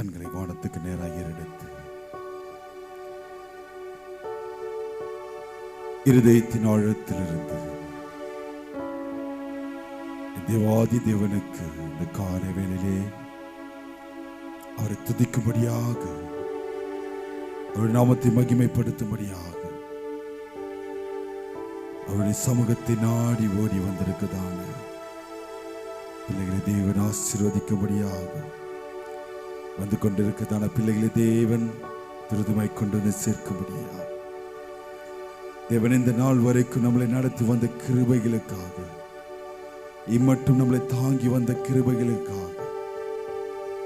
கண்களை வானத்துக்கு நேராக ஏறெடுத்து இருதயத்தின் ஆழத்திலிருந்து தேவாதி தேவனுக்கு இந்த காலை வேளையிலே அவரை துதிக்கும்படியாக, அவருடைய நாமத்தை மகிமைப்படுத்தும்படியாக அவருடைய சமூகத்தை நாடி ஓடி வந்திருக்குதான பிள்ளைகளை தேவன் ஆசீர்வதிக்கும்படியாக வந்து கொண்டிருக்குதான பிள்ளைகளை தேவன் துரிதமாய் கொண்டு வந்து சேர்க்கும்படியாக தேவன் இந்த நாள் வரைக்கும் நம்மளை நடத்தி வந்த கிருபைகளுக்காக, இம்மட்டும் நம்மளை தாங்கி வந்த கிருபைகளுக்காக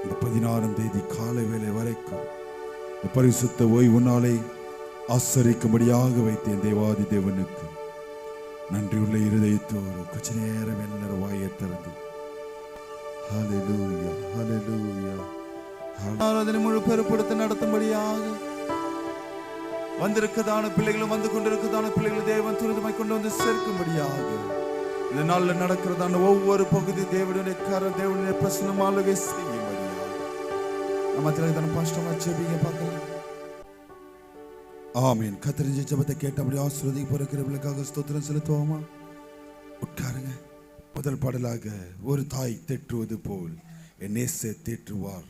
இந்த 16ஆம் தேதி காலை வேளை வரைக்கும் இந்த பரிசுத்த ஓய்வு நாளை ஆசரிக்கும்படியாக வைத்தேன். தேவாதி தேவனுக்கு நன்றியுள்ள இருதயத்தோடு கொஞ்ச நேரம் எல்லாரும் வாயை திறந்து ஹல்லேலூயா ஹல்லேலூயா ஆராதனை முழு பெருப்படுத்த நடத்தும்படியாக வந்திருக்கதான பிள்ளைகளும் வந்து கொண்டிருக்கதான பிள்ளைகள் தேவன் துரிதமாய் கொண்டு வந்து சேர்க்கும்படியாக இந்த நாள்ல நடக்கிறதான ஒவ்வொரு பகுதி தேவனுடைய தேவனுடைய பிரசனமாலவே செய்யும்படியாக நம்ம திலகதான பாஸ்டமா ஜெபிங்க பார்க்கலாம். ஆமீன். கர்த்தரின் ஜெபத்தை கேட்டபடி ஆசீர்வதிக்க போறவர்களுக்காக ஸ்தோத்திரம் செலுத்துவோமா? உட்காருங்க. முதல் பாடலாக ஒரு தாய் தேற்றுவது போல் என் நேச தேற்றுவார்.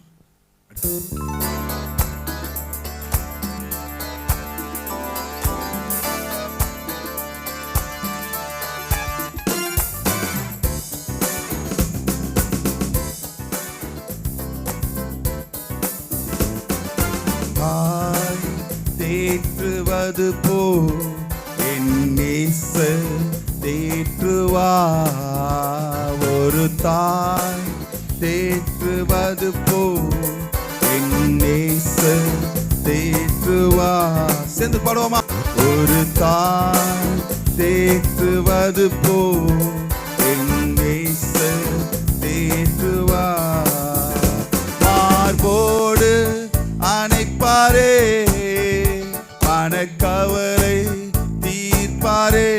தேற்றுவது போல் என் நேசர் தேற்றுவார். ஒரு தாய் தேற்றுவது போல் என் நேசர் தேற்றுவார். சேர்ந்து பாடுவோமா? ஒரு தாய் தேற்றுவது போல் என் நேசர் தேற்றுவார். மார்போடு அணைப்பாரே, மனக்கவலை தீர்ப்பாரே.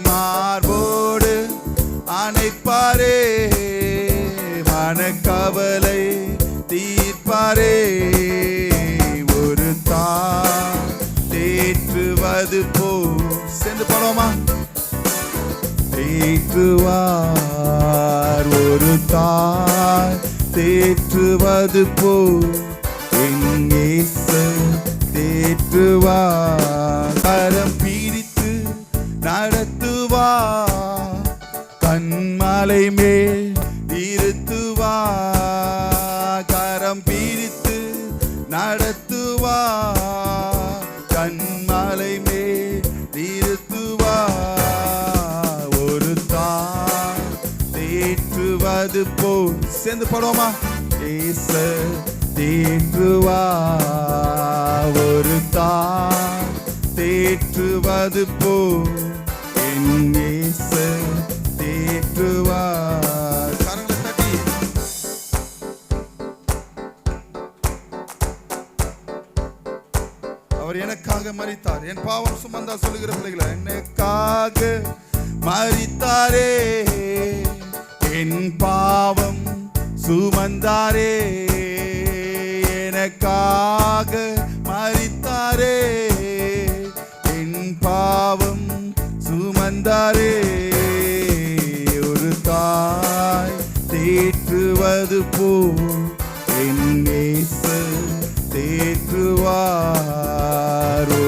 மார்போடு அணைப்பாரே, மனக்கவலை தீர்ப்பாரே. ஒரு தாய் தேற்றுவது போல் சேர்ந்து பாடுவோமா? தேற்றுவார். ஒரு தாய் தேற்றுவது போல் என் நேசர் தேற்றுவார். கரம் பிடித்து நடத்துவார், கண்மலை மேல் இருத்துவார். கரம் பிடித்து நடத்துவார், கண்மலை மேல் இருத்துவார். ஒரு தாய் தேற்றுவது போல் சேர்ந்து பாடுவோமா? நேசர் தேற்றுவார். ஒரு தாய் தேற்றுவது போல் என் நேசர் தேற்றுவார். கரங்களை தட்டி அவர் எனக்காக மரித்தார், என் பாவம் சுமந்தா சொல்லுகிற பிள்ளைகளை, எனக்காக மரித்தாரே, என் பாவம் சுமந்தாரே. எனக்காக மரித்தாரே, என் பாவம் சுமந்தாரே. ஒரு தாய் தேற்றுவது போல் என் நேசர் தேற்றுவார்.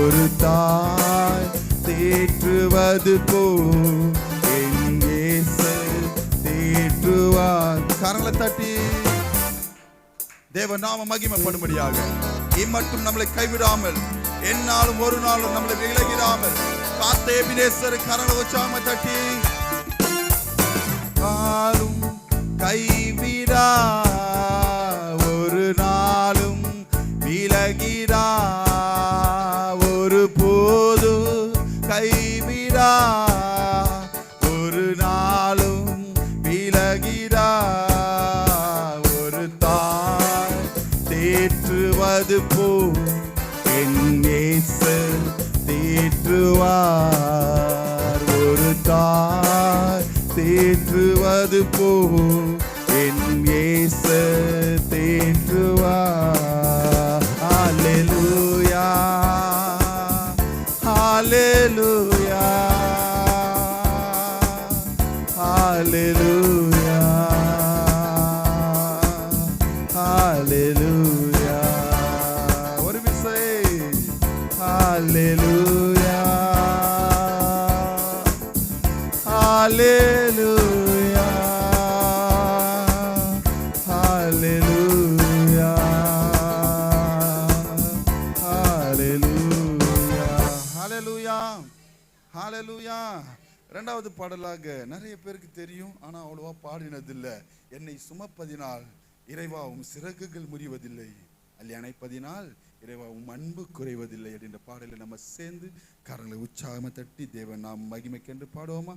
ஒரு தாய் தேற்றுவது போல் என் நேசர் தேற்றுவார். கரங்களை தட்டி தேவ நாம மகிமைப்படும்படியாக இம்மட்டும் நம்மளை கைவிடாமல், என்னாலும் ஒரு நாளும் நம்மளை விலகிடாமல் காத்த எபினேசர் கரங்களை உற்சாகமா தட்டி நாளும் கைவிடா, ஒரு நாளும் விலகிடா, ஒரு போது கைவிடா, ஒரு நாளும் விலகிடா. ஒரு தாய் தேற்றுவது போல் என் நேசர் தேற்றுவார். ஒரு தாய் தேற்றுவது போல் என் நேசர் ஏற்றுவார். ஹalleluya ஹalleluya ஹalleluya ஹalleluya. ஒரு விசை ஹalleluya ஹalleluya ஹalleluya ஹalleluya ஹalleluya ஹalleluya. இரண்டாவது பாடலாக நிறைய பேருக்கு தெரியும், ஆனா அவ்வளவா பாடினதில்லை. என்னை சுமப்பதினால் இறைவா உம் சிறகுகள் முறிவதில்லை, அல்லி அணைப்பதினால் இறைவா உம் அன்பு குறைவதில்லை அப்படின்ற பாடலை நம்ம சேர்ந்து கரங்களை உற்சாகமா தட்டி தேவன் நாம் மகிமைக்கென்று பாடுவோமா?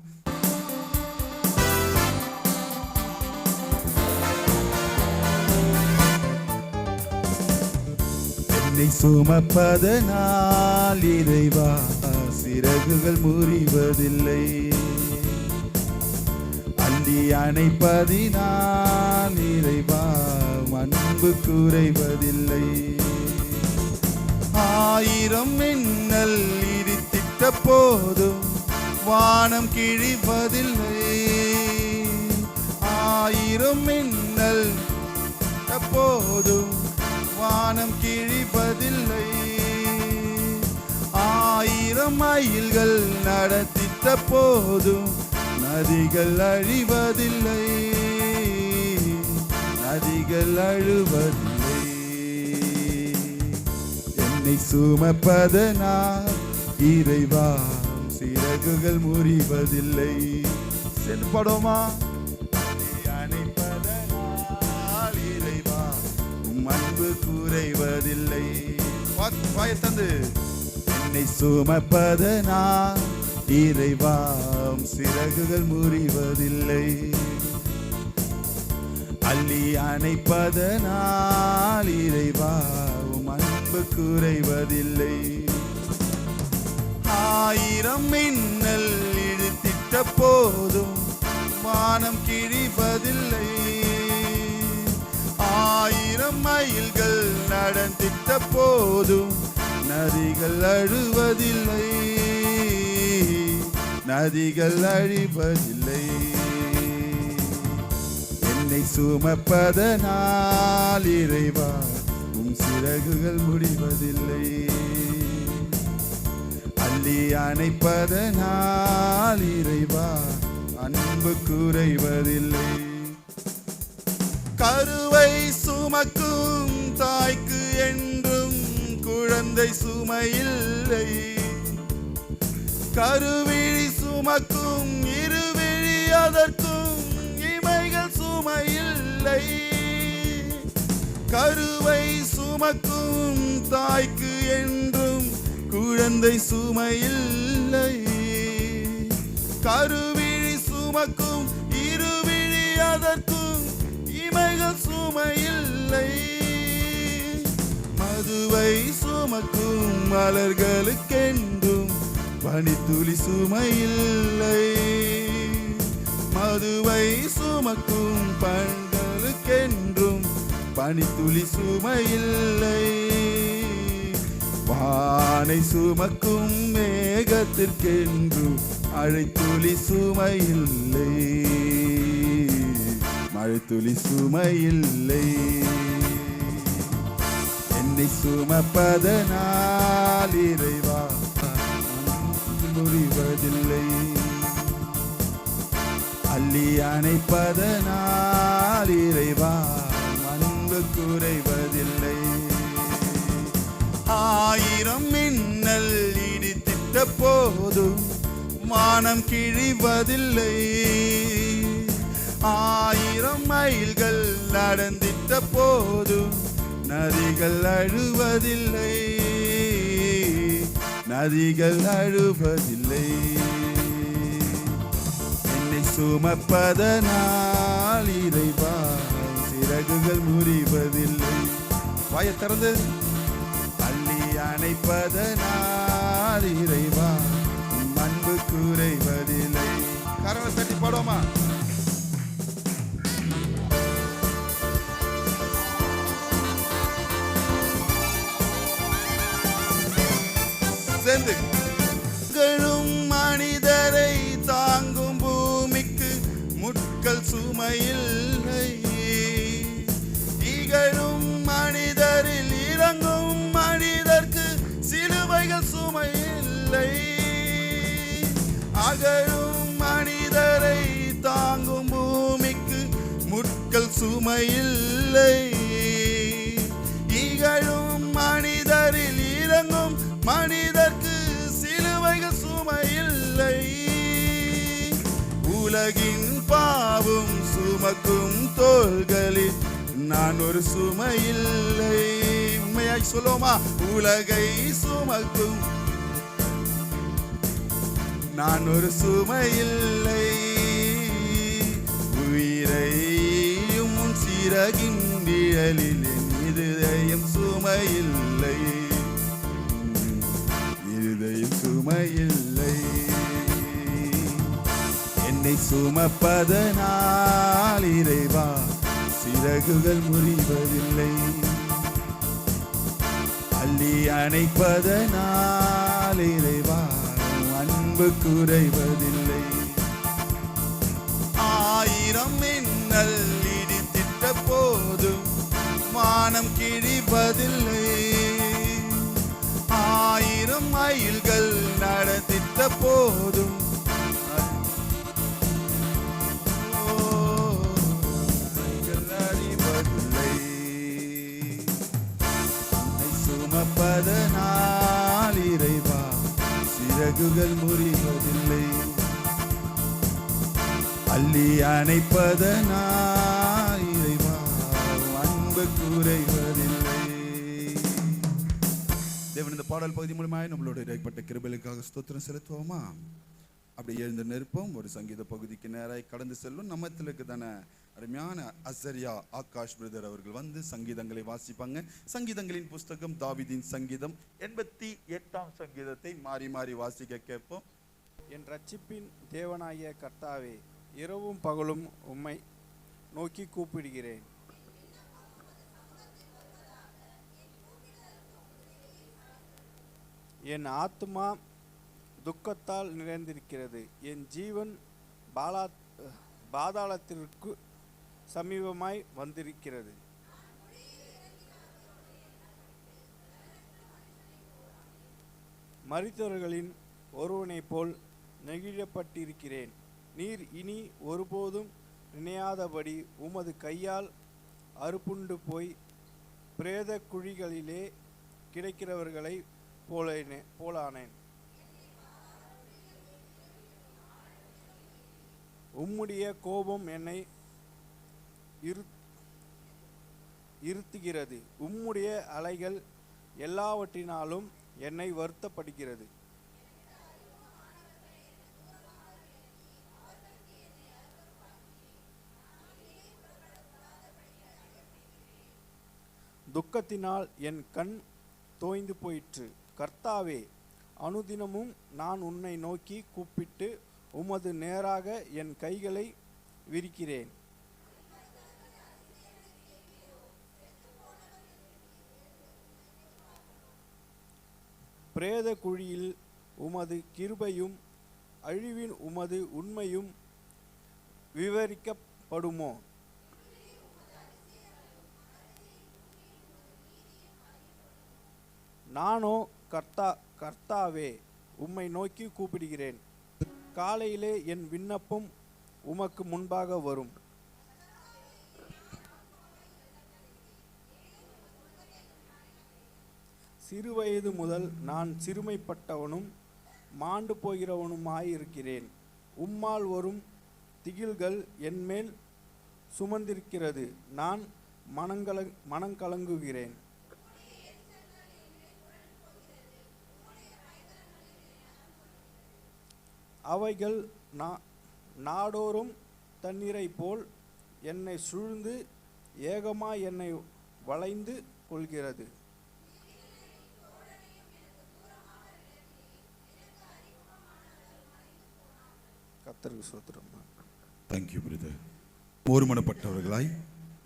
என்னை சுமப்பதனால் இறைவா சிறகுகள் முறிவதில்லை, அள்ளி அணைப்பதினால் இறைவா அன்பு குறைவதில்லை. ஆயிரம் மின்னல் இடித்திட்ட போதும் வானம் கிழிவதில்லை, ஆயிரம் மின்னல் போதும் வானம் கிழிவதில்லை. ஆயிரம் மைல்கள் நடத்திட்ட போதும் நதிகள் அழிவதில்லை, நதிகள் அழுவதில்லை. என்னை சுமப்பதனால் இறைவா சிறகுகள் முறிவதில்லை. சென்று பாடுவோமா? அணைப்பதனால் இறைவா உம் அன்பு குறைவதில்லை. வாயத்தந்து என்னை சுமப்பதனால் இறைவா சிறகுகள் முறிவதில்லை, அள்ளி அணைப்பதனால் இறைவா உம் அன்பு குறைவதில்லை. ஆயிரம் மின்னல் இடித்திட்ட போதும் வானம் கிழிவதில்லை, ஆயிரம் மைல்கள் நடந்திட்ட போதும் நதிகள் அழுவதில்லை, நதிகள் அழிவதில்லை. என்னை சுமப்பதனால் இறைவா உம் சிறகுகள் முடிவதில்லை, அள்ளி அணைப்பதனால் இறைவா அன்பு குறைவதில்லை. கருவை சுமக்கும் தாய்க்கு என்றும் குழந்தை சுமையில்லை, கருவிழி சுமக்கும் இருவிழி அதற்கும் இமைகள் சுமையில்லை. கருவை சுமக்கும் தாய்க்கு என்றும் குழந்தை சுமையில்லை, கருவிழி சுமக்கும் இருவிழி அதற்கும் இமைகள் சுமையில்லை. மதுவை சுமக்கும் மலர்களுக்கென்றும் பனித்துளி சுமையில்லை, மதுவை சுமக்கும் பண்களுக்கென்றும் பனித்துளி சுமையில்லை. வானை சுமக்கும் மேகத்திற்கென்றும் மழைத்துளி சுமையில்லை, மழைத்துளி சுமையில்லை. என்னை சுமப்பதனால் இறைவா முறிவதில்லை, அள்ளி அணைப்பதனால் இறைவா அன்பு குறைவதில்லை. ஆயிரம் மின்னல் இடித்திட்ட போதும் வானம் கிழிவதில்லை, ஆயிரம் மைல்கள் நடந்திட்ட போதும் நதிகள் அழுவதில்லை, நதிகள் அழுவதில்லை. என்னை சுமப்பதனால் இறைவா சிறகுகள் முறிவதில்லை. வாயை திறந்து அள்ளி அணைப்பதனால் இறைவா அன்பு குறைவதில்லை. கரவை தட்டி பாடுவோமா? அகழும் மனிதரை தாங்கும் பூமிக்கு முட்கள் சுமையில்லை. இகழும் மனிதரில் இறங்கும் மனிதர்க்கு சிலுவைகள் சுமையில்லை. உலகின் பாவம் சுமக்கும் தோள்களில் நான் ஒரு சுமையில்லை. உண்மையாய் சொல்லுவோமா? உலகை சுமக்கும் நான் ஒரு சுமையில்லை. உயிரையும் சிறகின் நிழலில் என் இருதயம் சுமையில்லை. இருதயம் சுமையில்லை. என்னை சுமப்பதனால் இறைவா சிறகுகள் முறிவதில்லை. அள்ளி அணைப்பதனால் இறைவா அன்பு குறைவதில்லை. 1000 மின்னல் இடித்திட்ட போதும் வானம் கிழிப்பதில்லை. 1000 மைல்கள் நடத்திட்ட போதும் சுமப்பதனால் இறைவா சிறகுகள் முறிவதில்லை. அள்ளி அணைப்பதனால் இறைவா அன்பு குறைவதில்லை. தேவன் இந்த பாடல் பகுதி மூலமாக நம்மளோட இடைப்பட்ட கிருபைகளுக்காக ஸ்தோத்திரம் செலுத்துவோமா? அப்படி எழுந்து நிற்போம். ஒரு சங்கீத பகுதிக்கு நேராக கடந்து செல்லும். நம்மத்திலுக்கு தானே அருமையான அசரியா ஆகாஷ் பிரதர் அவர்கள் வந்து சங்கீதங்களை வாசிப்பாங்க. சங்கீதங்களின் புஸ்தகம் தாவீதின் சங்கீதம் 88ஆம் சங்கீதத்தை மாறி மாறி வாசிக்க கேட்போம். என் ரட்சிப்பின் தேவனாகிய கர்த்தாவே, இரவும் பகலும் உம்மை நோக்கி கூப்பிடுகிறேன். என் ஆத்துமா துக்கத்தால் நிறைந்திருக்கிறது. என் ஜீவன் பாதாளத்திற்கு சமீபமாய் வந்திருக்கிறது. மரித்தவர்களின் ஒருவனை போல் நெகிழப்பட்டிருக்கிறேன். நீர் இனி ஒருபோதும் நினையாதபடி உமது கையால் அறுப்புண்டு போய் பிரேத குழிகளிலே கிடைக்கிறவர்களை போலானேன். உம்முடைய கோபம் என்னை இருத்துகிறது. உம்முடைய அலைகள் எல்லாவற்றினாலும் என்னை வருத்தப்படுகிறது. துக்கத்தினால் என் கண் தோய்ந்து போயிற்று. கர்த்தாவே, அனுதினமும் நான் உன்னை நோக்கி கூப்பிட்டு உமது நேராக என் கைகளை விரிக்கிறேன். பிரேத குழியில் உமது கிருபையும் அழிவின் உமது உண்மையும் விவரிக்கப்படுமோ? நானோ கர்த்தாவே உம்மை நோக்கி கூப்பிடுகிறேன். காலையிலே என் விண்ணப்பம் உமக்கு முன்பாக வரும். சிறுவயது முதல் நான் சிறுமைப்பட்டவனும் மாண்டு போகிறவனுமாயிருக்கிறேன். உம்மால் வரும் திகில்கள் என்மேல் சுமந்திருக்கிறது. நான் மனங்கலங்குகிறேன். அவைகள் நாடோறும் தண்ணீரை போல் என்னை சூழ்ந்து ஏகமாய் என்னை வளைந்து கொள்கிறது. கர்த்தருக்கு ஸ்தோத்திரம். Thank you brother. ஒருமனப்பட்டவர்களாய்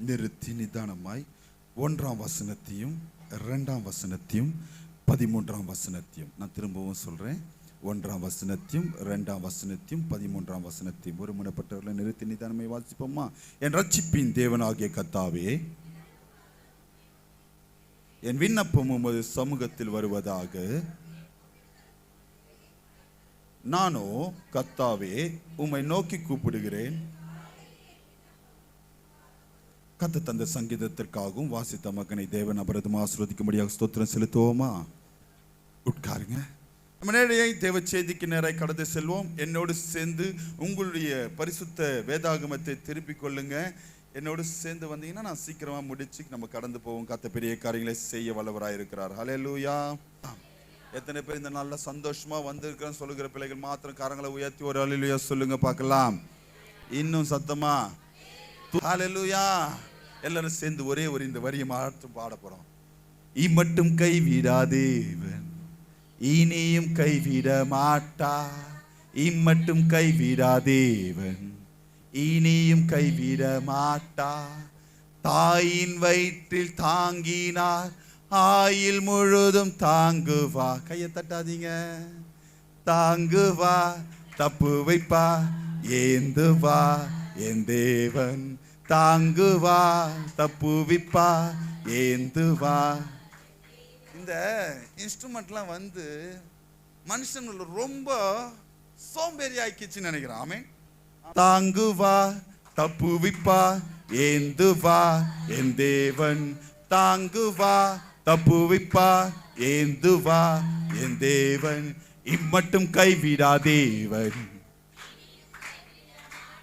நிறுத்தி நிதானமாய் 1ஆம் வசனத்தையும் 2ஆம் வசனத்தையும் 13ஆம் வசனத்தையும் நான் திரும்பவும் சொல்றேன். 1ஆம் வசனத்தையும் 2ஆம் வசனத்தையும் 13ஆம் வசனத்தையும் ஒருமனப்பட்டவர்களை நிறுத்தி நிதானமாய் வாசிப்போமா? என் ரட்சிப்பின் தேவனாகிய கர்த்தாவே, என் விண்ணப்பம் உமது சமூகத்தில் வருவதாக. நானோ கர்த்தாவே உம்மை நோக்கி கூப்பிடுகிறேன். கர்த்தர் தந்த சங்கீதத்திற்காகவும் வாசித்த மகனை தேவன் அபரதமாக ஆசீர்வதிக்கும்படியாக ஸ்தோத்திரம் செலுத்துவோமா? உட்காருங்க. நம்ம நேரடியாக தேவ செய்திக்கு நேராக கடந்து செல்வோம். என்னோடு சேர்ந்து உங்களுடைய பரிசுத்த வேதாகமத்தை திருப்பிக் கொள்ளுங்க. என்னோடு சேர்ந்து வந்தீங்கன்னா நான் சீக்கிரமா முடிச்சு நம்ம கடந்து போவோம். கர்த்தர் பெரிய காரியங்களை செய்ய வல்லவராய் இருக்கிறார். ஹல்லேலூயா. எத்தனை பேர் இந்த நாள்ல சந்தோஷமா வந்திருக்கிறேன்னு சொல்லுகிற பிள்ளைகள் மாத்திரம் கரங்களை உயர்த்தி ஒரு ஹல்லேலூயா சொல்லுங்க பார்க்கலாம். இன்னும் சத்தமா ஹல்லேலூயா. எல்லாரும் சேர்ந்து ஒரே ஒரு இந்த வரியை மாற்றம் பாட போறோம். இம்மட்டும் கைவிடாதேவன் இனியும் கைவிட மாட்டா. இம்மட்டும் கைவிடாதேவன் இனியும் கைவிட மாட்டா. தாயின் வயிற்றில் தாங்கினார் ஆயில் முழுதும் தாங்குவா. கையை தட்டாதீங்க. தாங்குவா, தப்பு வைப்பா, ஏந்துவா என் தேவன். தாங்குவா, தப்பு வைப்பா, ஏந்துவா. இந்த இன்ஸ்ட்ருமெண்ட்லாம் வந்து மனுஷங்களை ரொம்ப சோம்பேறி ஆக்கிச்சுன்னு நினைக்கிறேன். ஆமென். தாங்குவா, தப்பு வைப்பா, ஏந்துவா என் தேவன். தாங்குவா, தப்பு வைப்பா, ஏந்துவா என் தேவன். இம்மட்டும் கைவிடா தேவன்.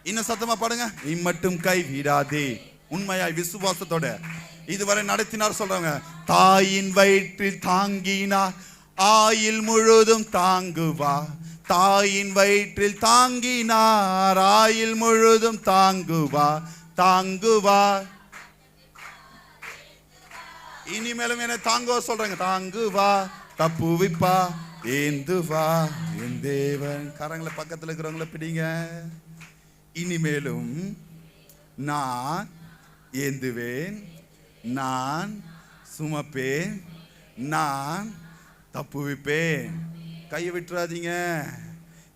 இன்னும் சத்தமா பாடுங்க. இம்மட்டும் கைவிடாதே. உண்மையாய் விசுவாசத்தோட இதுவரை நடத்தினார் சொல்றாங்க. தாயின் வயிற்றில் தாங்கினார் ஆயில் முழுதும் தாங்குவா. தாயின் வயிற்றில் தாங்கினார் ஆயில் முழுதும் தாங்குவா. தாங்குவா. இனிமேலும் என்ன தாங்குவா சொல்றாங்க. தாங்குவா, தப்பு வைப்பா, ஏந்துவா என் தேவன். கரங்களை பக்கத்தில் இருக்கிறவங்கள பிடிங்க. இனிமேலும் நான் ஏந்துவேன், நான் சுமப்பேன், நான் தப்பு வைப்பேன். கையை விட்டுறாதீங்க.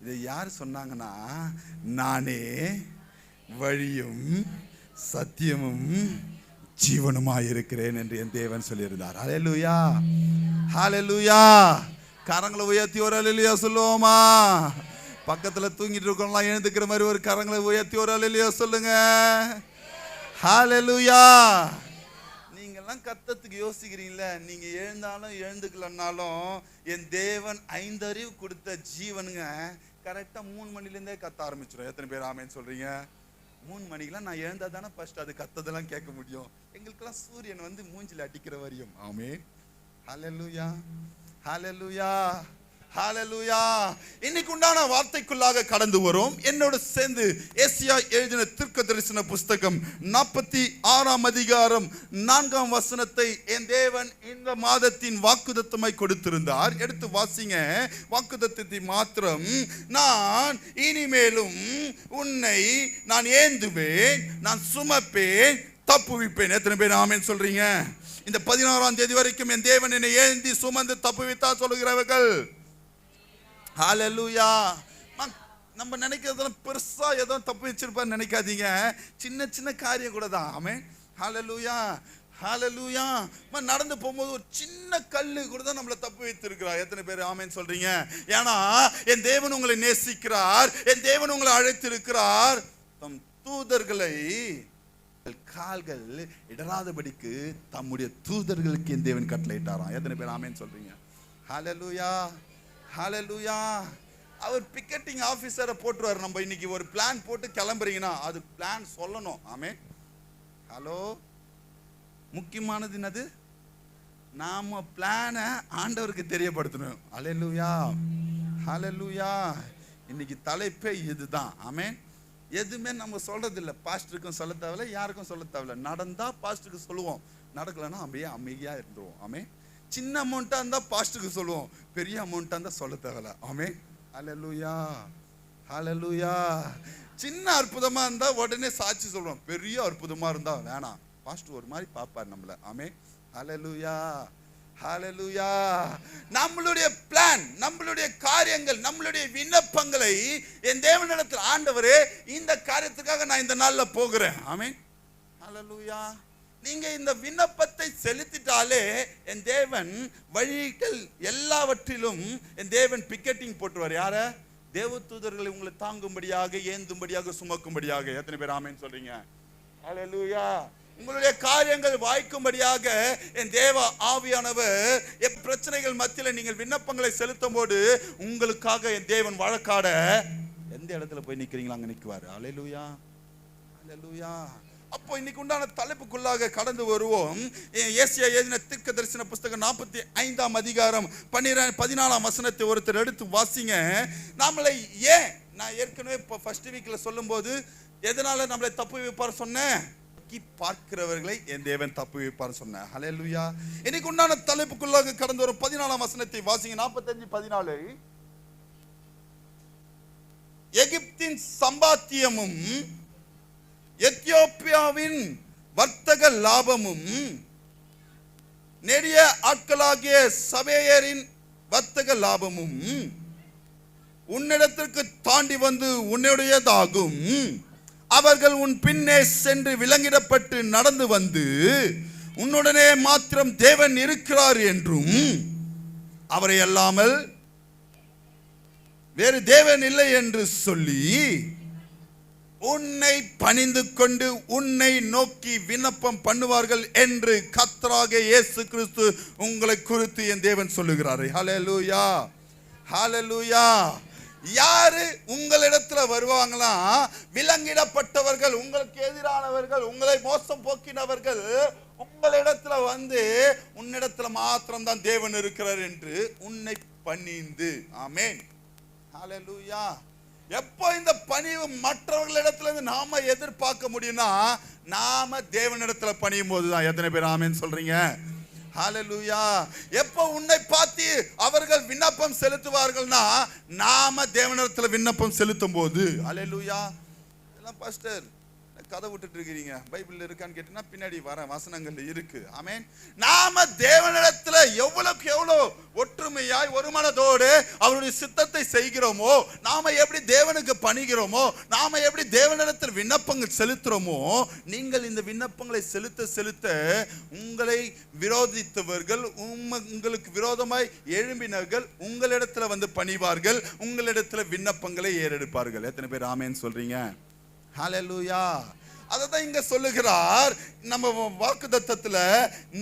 இதை யார் சொன்னாங்கன்னா, நானே வழியும் சத்தியமும் ஜீவனுமாய் இருக்கிறேன் என்று என் தேவன் சொல்லியிருந்தார். ஹல்லேலூயா, ஹல்லேலூயா. கரங்களை உயர்த்தி ஒரு ஹல்லேலூயா சொல்லுவோமா? பக்கத்துல தூங்கிட்டு இருக்கோம்லாம் எழுந்துக்கிற மாதிரி ஒரு கரங்களை உயர்த்தி ஒரு ஹல்லேலூயா சொல்லுங்க. ஹல்லேலூயா. நீங்கெல்லாம் கத்தத்துக்கு யோசிக்கிறீங்களே, நீங்க எழுந்தாலும் எழுந்துக்கலன்னாலும் என் தேவன் 5 அறிவு கொடுத்த ஜீவனுங்க கரெக்டா 3 மணிலேருந்தே கத்த ஆரம்பிச்சிடும். எத்தனை பேர் ஆமேன்னு சொல்றீங்க? 3 மணிக்கெல்லாம் நான் எழுந்தா தானே ஃபர்ஸ்ட் அது கத்ததெல்லாம் கேட்க முடியும். எங்களுக்கெல்லாம் சூரியன் வந்து மூஞ்சில அடிக்கிற வரையும். ஆமென். ஹல்லேலூயா, ஹல்லேலூயா, ஹல்லேலூயா. இன்னைக்கு உண்டான வார்த்தைக்குள்ளாக கடந்து வரும். என்னோட சேர்ந்து ஏசியா எழுதின தீர்க்கதரிசன புஸ்தகம் 46ஆம் அதிகாரம் 4ஆம் வசனத்தை என் தேவன் இந்த மாதத்தின் வாக்குத்தத்தமாய் கொடுத்திருந்தார். எடுத்து வாசிங்க. வாக்குத்தத்தத்தை மாத்திரம். நான் இனிமேலும் உன்னை நான் ஏந்துவேன், நான் சுமப்பேன், தப்புவிப்பேன். எத்தனை பேர் ஆமென் சொல்றீங்க? இந்த 16ஆம் தேதி வரைக்கும் என் தேவன் என்னை ஏந்தி சுமந்து தப்புவித்தா சொல்லுகிறவர்கள் ஹல்லேலூயா. நம்ம நினைக்கிறதெல்லாம் பெருசா ஏதோ தப்பு வச்சிருப்பான்னு நினைக்காதீங்க. சின்ன சின்ன காரியம் கூட தான். ஆமென். ஹல்லேலூயா, ஹல்லேலூயா. நடந்து போகும்போது ஒரு சின்ன கல்லு கூட தான் நம்மளை தப்பு வைத்திருக்கிறார். எத்தனை பேர் ஆமென் சொல்றீங்க? ஏன்னா என் தேவன் உங்களை நேசிக்கிறார், என் தேவன் உங்களை அழைத்திருக்கிறார். தம் தூதர்களை கால்கள் இடராதபடிக்கு தம்முடைய தூதர்களுக்கு என் தேவன் கட்டளையிட்டாராம். எத்தனை பேர் ஆமென் சொல்றீங்க? ஹல்லேலூயா, ஹல்லேலூயா. அவர் பிக்கெட்டிங் ஆபீசரை போட்டுருவார். நம்ம இன்னைக்கு ஒரு பிளான் போட்டு கிளம்புறீங்கன்னா அது பிளான் சொல்லணும். ஆமென். ஹலோ, முக்கியமானது என்னது? நாம பிளானை ஆண்டவருக்கு தெரியப்படுத்தணும். ஹல்லேலூயா, ஹல்லேலூயா. இன்னைக்கு தலைப்பே இதுதான். ஆமென். எதுவுமே நம்ம சொல்றது இல்லை. பாஸ்டருக்கும் சொல்ல தேவையில்ல, யாருக்கும் சொல்ல தேவையில்ல. நடந்தா பாஸ்டருக்கு சொல்லுவோம், நடக்கலன்னா அப்படியே அமைதியா இருந்துருவோம். ஆமென். சின்ன அமௌண்ட்டா இருந்தா பாஸ்டருக்கு சொல்லுவோம், பெரிய அமௌண்ட்டா இருந்தா சொல்ல தேவையில்ல. ஆமென். ஹல்லேலூயா, ஹல்லேலூயா. சின்ன அற்புதமா இருந்தா உடனே சாட்சி சொல்றோம், பெரிய அற்புதமா இருந்தா வேணாம், பாஸ்டர் ஒரு மாதிரி பாப்பார் நம்மள. ஆமென். ஹல்லேலூயா, ஹல்லேலூயா. நம்மளுடைய பிளான், நம்மளுடைய காரியங்கள், நம்மளுடைய விண்ணப்பங்களை என் தேவனிடத்தில், ஆண்டவரே இந்த காரியத்துக்காக நான் இந்த நாள்ல போகிறேன். ஆமென். ஹல்லேலூயா. நீங்க இந்த விண்ணப்பத்தை செலுத்திட்டாலே என் தேவன் வழிகள் எல்லாவற்றிலும் என் தேவன் பிக்கெட்டிங் போட்டுவார். யார? தேவதூதர்களை உங்களை தாங்கும்படியாக, ஏந்தும்படியாக, சுமக்கும்படியாக. எத்தனை பேர் ஆமென் சொல்றீங்க? ஹல்லேலூயா. உங்களுடைய காரியங்கள் வாய்க்கும்படியாக என் தேவ ஆவியானவர் பிரச்சனைகள் மத்தியில் நீங்கள் விண்ணப்பங்களை செலுத்தும் போது உங்களுக்காக என் தேவன் வழக்காட எந்த இடத்துல போய் நிக்கிறீங்களா அங்க நிக்குவாரு. ஹல்லேலூயா, ஹல்லேலூயா. அப்போ இன்னைக்கு உண்டான தலைப்புக்குள்ளாக கடந்து வருவோம். ஏசியா எழுதின தீர்க்க தரிசன புஸ்தகம் 45ஆம் அதிகாரம் 14ஆம் வசனத்தை ஒருத்தர் எடுத்து வாசிங்க. நம்மளை ஏன், நான் ஏற்கனவே இப்போ ஃபர்ஸ்ட் வீக்ல சொல்லும் போது எதனால நம்மளை தப்பு வைப்பார் சொன்னேன், பார்க்கிறவர்களை என் தேவன் தப்பு வைப்பார் சொன்னேன். ஹல்லேலூயா. இன்னைக்கு உண்டான தலைப்புக்குள்ளாக கடந்து வரும் 14ஆம் வசனத்தை வாசிங்க. 45:14. எகிப்தின் சம்பாத்தியமும் எத்தியோப்பியாவின் வர்த்தக லாபமும் நெடிய ஆட்களாகிய சபேயரின் வர்த்தக லாபமும் உன்னிடத்திற்கு தாண்டி வந்து உன்னுடையதாகும். அவர்கள் உன் பின்னே சென்று விலங்கிடப்பட்டு நடந்து வந்து உன்னுடனே மாத்திரம் தேவன் இருக்கிறார் என்றும் அவரை அல்லாமல் வேறு தேவன் இல்லை என்று சொல்லி உன்னை பணிந்து கொண்டு உன்னை நோக்கி விண்ணப்பம் பண்ணுவார்கள் என்று கர்த்தராகிய இயேசு கிறிஸ்து உங்களை குறித்து என் தேவன் சொல்லுகிறார். ஹல்லேலூயா, ஹல்லேலூயா. யாரு உங்களிடத்துல வருவாங்களா? விலங்கிடப்பட்டவர்கள், உங்களுக்கு எதிரானவர்கள், உங்களை மோசம் போக்கினவர்கள் உங்களிடத்துல வந்து உன்னிடத்துல மாத்திரம் தான் தேவன் இருக்கிறார் என்று உன்னை பணிந்து. ஆமென், ஹல்லேலூயா. எப்போ இந்த பணிவு மற்றவர்களிடத்துல இருந்து நாம எதிர்பார்க்க முடியும்னா நாம தேவனிடத்துல பணியும் போதுதான். எத்தனை பேர் ஆமென் சொல்றீங்க? ஹல்லேலூயா. எப்போ உன்னை பார்த்து அவர்கள் விண்ணப்பம் செலுத்துவார்கள்னா நாம தேவனிடத்துல விண்ணப்பம் செலுத்தும் போது. ஹல்லேலூயா. இதெல்லாம் பாஸ்டர் கதை விட்டுட்டு இருக்கிறீங்க, பைபிள் இருக்கான்னு கேட்டீங்கன்னா பின்னாடி வர வசனங்கள் இருக்கு. ஆமென். நாம தேவனிடத்துல எவ்வளவுக்கு எவ்வளவு ஒற்றுமையாய் ஒரு மனதோடு அவருடைய சித்தத்தை செய்கிறோமோ, நாம எப்படி தேவனுக்கு பணிகிறோமோ, நாம எப்படி தேவனிடத்தில் விண்ணப்பங்கள் செலுத்துறோமோ, நீங்கள் இந்த விண்ணப்பங்களை செலுத்த செலுத்த உங்களை விரோதித்தவர்கள், உங்களுக்கு விரோதமாய் எழும்பினவர்கள் உங்களிடத்துல வந்து பணிவார்கள், உங்களிடத்துல விண்ணப்பங்களை ஏறெடுப்பார்கள். எத்தனை பேர் ஆமென் சொல்றீங்க? ஹல்லேலூயா. அததான் இங்க சொல்லுகிறார் நம்ம வாக்குத்தத்தத்துல,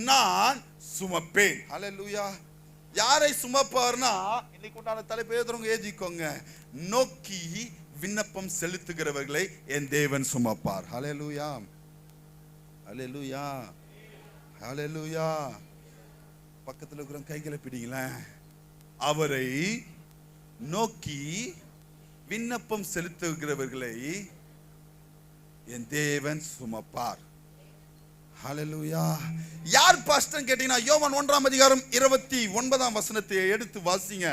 நான் சுமப்பேன். ஹல்லேலூயா. யாரை சுமப்பார்னா இன்னைக்கு உண்டான தலைப்பு எழுதுறவங்க ஏஜிக்கோங்க, நோக்கி விண்ணப்பம் செலுத்துகிறவர்களை என் தேவன் சுமப்பார். ஹல்லேலூயா, ஹல்லேலூயா, ஹல்லேலூயா. பக்கத்துல இருக்கிற கைகளை பிடிங்களேன். அவரை நோக்கி விண்ணப்பம் செலுத்துகிறவர்களை என் தேவன் சுமப்பார். ஹல்லேலூயா. யார் பாஸ்டர் கேட்டீங்கன்னா யோவான் 1ஆம் அதிகாரம் 29ஆம் வசனத்தை எடுத்து வாசிங்க.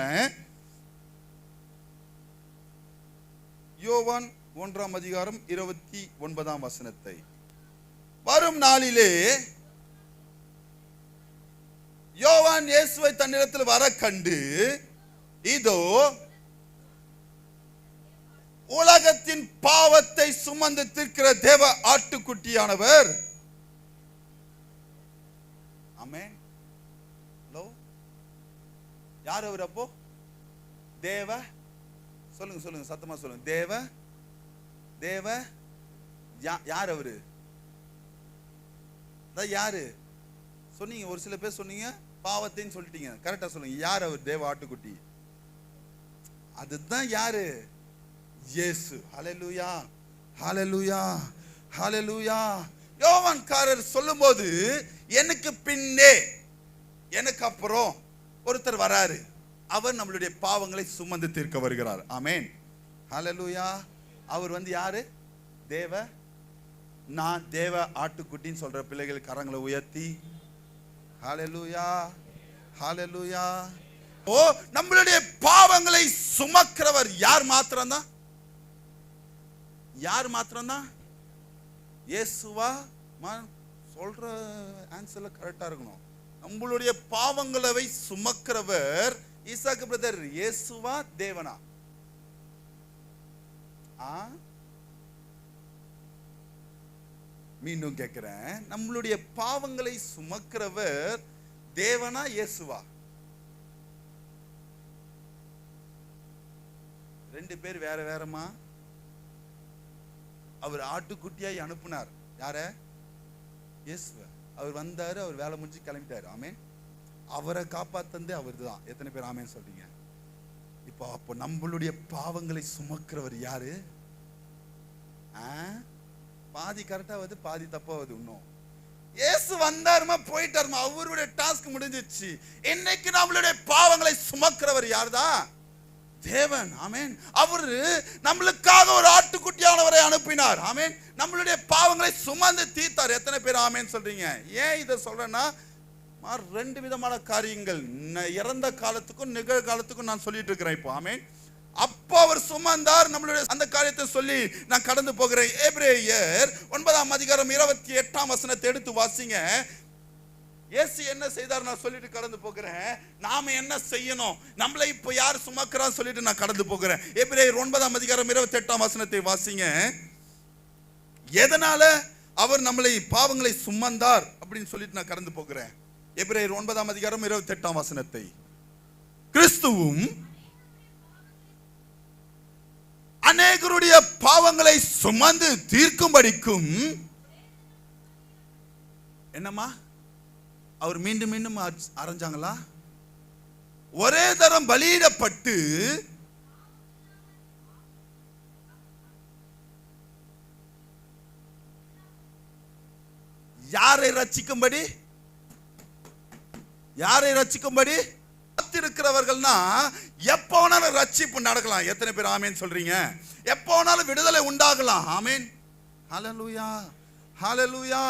யோவான் 1ஆம் அதிகாரம் 29ஆம் வசனத்தை. வரும் நாளிலே யோவான் இயேசுவை தன்னிடத்தில் வர கண்டு, இதோ உலகத்தின் பாவத்தை சுமந்து தீர்க்கிற தேவ ஆட்டுக்குட்டியானவர். ஆமென். ஹலோ, யார் அவர்? அப்போ தேவ, சொல்லுங்க சொல்லுங்க சத்தமா சொல்லுங்க. தேவ, தேவ யார் அவரு? யாரு சொன்னீங்க? ஒரு சில பேர் சொன்னீங்க பாவத்தைன்னு சொல்லிட்டீங்க. கரெக்டா சொல்லுங்க. யார் அவர்? தேவ ஆட்டுக்குட்டி. அதுதான் யாரு? இயேசு. ஹல்லேலூயா, ஹல்லேலூயா, ஹல்லேலூயா. யோவான்காரர் சொல்லும்போது எனக்கு பின்னே, எனக்கு அப்புறம் ஒருத்தர் வராரு. அவர் நம்மளுடைய பாவங்களை சுமந்து தீர்க்க வருகிறார். ஆமென், ஹல்லேலூயா. அவர் வந்து யாரு? தேவ, நான் தேவ ஆட்டுக்குட்டின்னு சொல்ற பிள்ளைகள் கரங்களை உயர்த்தி ஹல்லேலூயா, ஹல்லேலூயா. ஓ, நம்மளுடைய பாவங்களை சுமக்கிறவர் யார் மாத்திரம்தான்? யார் மாத்திரம்தான்? இயேசுவா? சொல்ற ஆன்சர்ல கரெக்டா இருக்கணும். நம்மளுடைய பாவங்களை சுமக்கிறவர் ஈசாக்கு பிரதர் இயேசுவா தேவனா? மீண்டும் கேட்கிறேன், நம்மளுடைய பாவங்களை சுமக்கிறவர் தேவனா, இயேசுவா? 2 பேர் வேற வேறமா. அவர் ஆட்டுக்குட்டியாய் அனுப்புனார். யார? இயேசுவ. அவர் வந்தாரு, அவர் வேலை முடிஞ்சு கிளம்பிட்டாரு. ஆமென். அவரை காப்பாத்தந்தே அவர் தான். எத்தனை பேர் ஆமென் சொல்றீங்க? அப்போ நம்மளுடைய பாவங்களை சுமக்கிறவர் யாரு? பாதி கரெக்டா வருது, பாதி தப்பா வருது. இன்னும் இயேசு வந்தாருமா, போயிட்டாருமா, அவருடைய டாஸ்க் முடிஞ்சிச்சு. இன்னைக்கு நம்மளுடைய பாவங்களை சுமக்கிறவர் யாருதான்? தேவன். ஆமென். அவரு நம்மளுக்காக ஒரு ஆட்டுக்குட்டியானவரை அனுப்பினார். ஆமென். நம்மளுடைய பாவங்களை சுமந்து தீர்த்தார். எத்தனை பேர் ஆமென் சொல்றீங்க? ஏன் இதை சொல்றேன்னா, 2 விதமான காரியங்கள் இறந்த காலத்துக்கும் நிகழ்காலத்துக்கும் நான் சொல்லிட்டு இருக்கிறேன் இப்போ. ஆமென். அப்போ அவர் சுமந்தார், நம்மளுடைய அந்த காரியத்தை சொல்லி நான் கடந்து போகிறேன். எபிரேயர் 9ஆம் அதிகாரம் 28ஆம் வசனத்தை எடுத்து வாசிங்க. இயேசு என்ன செய்தார் நான் சொல்லிட்டு கடந்து போகிறேன். நாம என்ன செய்யணும், நம்மளை இப்போ யார் சுமக்கிறான்னு சொல்லிட்டு நான் கடந்து போகிறேன். எபிரேயர் 9ஆம் அதிகாரம் 28ஆம் வசனத்தை வாசிங்க. எதனால அவர் நம்மளை பாவங்களை சுமந்தார் அப்படின்னு சொல்லிட்டு நான் கடந்து போகிறேன். எபிரேயர் 9ஆம் அதிகாரம் 28ஆம் வசனத்தை. கிறிஸ்துவும் அநேகருடைய பாவங்களை சுமந்து தீர்க்கும்படிக்கும் என்னமா அவர் மீண்டும் மீண்டும் அரைஞ்சாங்களா? ஒரே தரம் பலியிடப்பட்டு யாரை ரட்சிக்கும்படி? யாரை ரட்சிக்கும்படி? இருக்கிறவர்கள்னா எப்போ வேணாலும் ரட்சிப்பு நடக்கலாம். எத்தனை பேர் ஆமேன் சொல்றீங்க? எப்போ வேணாலும் விடுதலை உண்டாகலாம். ஆமேன். ஹல்லேலூயா, ஹல்லேலூயா.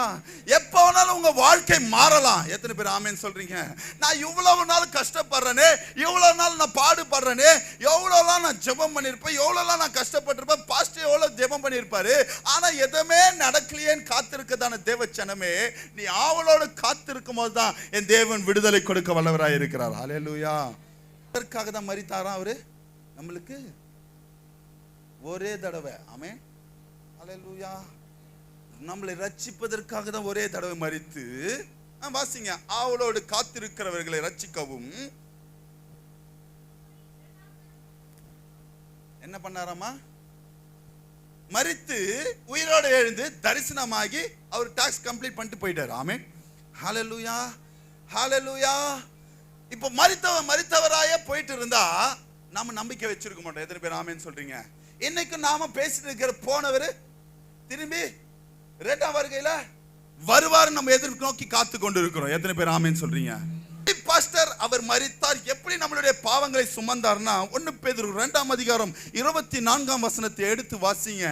எப்போ வேணாலும் உங்க வாழ்க்கை மாறலாம். எத்தனை பேர் ஆமேன் சொல்றீங்க? நான் இவ்வளவு நாள் கஷ்டப்படுறேனே, இவ்வளவு நாள் நான் பாடுபடுறேனே, எவ்வளவுலாம் நான் ஜெபம் பண்ணிருப்பேன், எவ்வளவுலாம் நான் கஷ்டப்பட்டிருப்பேன், பாஸ்டர் எவ்வளவு ஜெபம் பண்ணிருப்பாரு, ஆனா எதுவுமே நடக்கலையேன்னு காத்திருக்கதான தேவச்சனமே, நீ ஆவலோடு காத்திருக்கும் போதுதான் என் தேவன் விடுதலை கொடுக்க வல்லவராய் இருக்கிறார். ஹல்லேலூயா. அதற்காக தான் மரித்தாராம் அவரு நம்மளுக்கு ஒரே தடவை. ஆமென். ஹல்லேலூயா. நம்மளை ரட்சிப்பதற்காக தான் ஒரே தடவை மரித்து, வாசிங்க, ஆவலோடு காத்திருக்கிறவர்களை ரட்சிக்கவும் என்ன பண்ணாராமா? மரித்து உயிரோடு எழுந்து தரிசனமாகி அவர் டாஸ்க் கம்ப்ளீட் பண்ணிட்டு போயிட்டாரு. ஆமென். ஹல்லேலூயா, ஹல்லேலூயா. இப்போ மரித்தவராயே போயிட்டு இருந்தா நாம நம்பிக்கை வச்சிருக்க மாட்டோம். எத்தனை பேர் ஆமென் சொல்றீங்க? இன்னைக்கு நாம பேசிட்டு இருக்கிற போனவர் திரும்பி 2ஆம் வருகையில வருவார், நம்ம எதிர்நோக்கி காத்து கொண்டு இருக்கிறோம். எத்தனை பேர் ஆமென் சொல்றீங்க? பாஸ்டர் அவர் மரித்தார், எப்படி நம்மளுடைய பாவங்களை சுமந்தார்னா, 1 பேதுரு 2ஆம் அதிகாரம் 24ஆம் வசனத்தை எடுத்து வாசிங்க.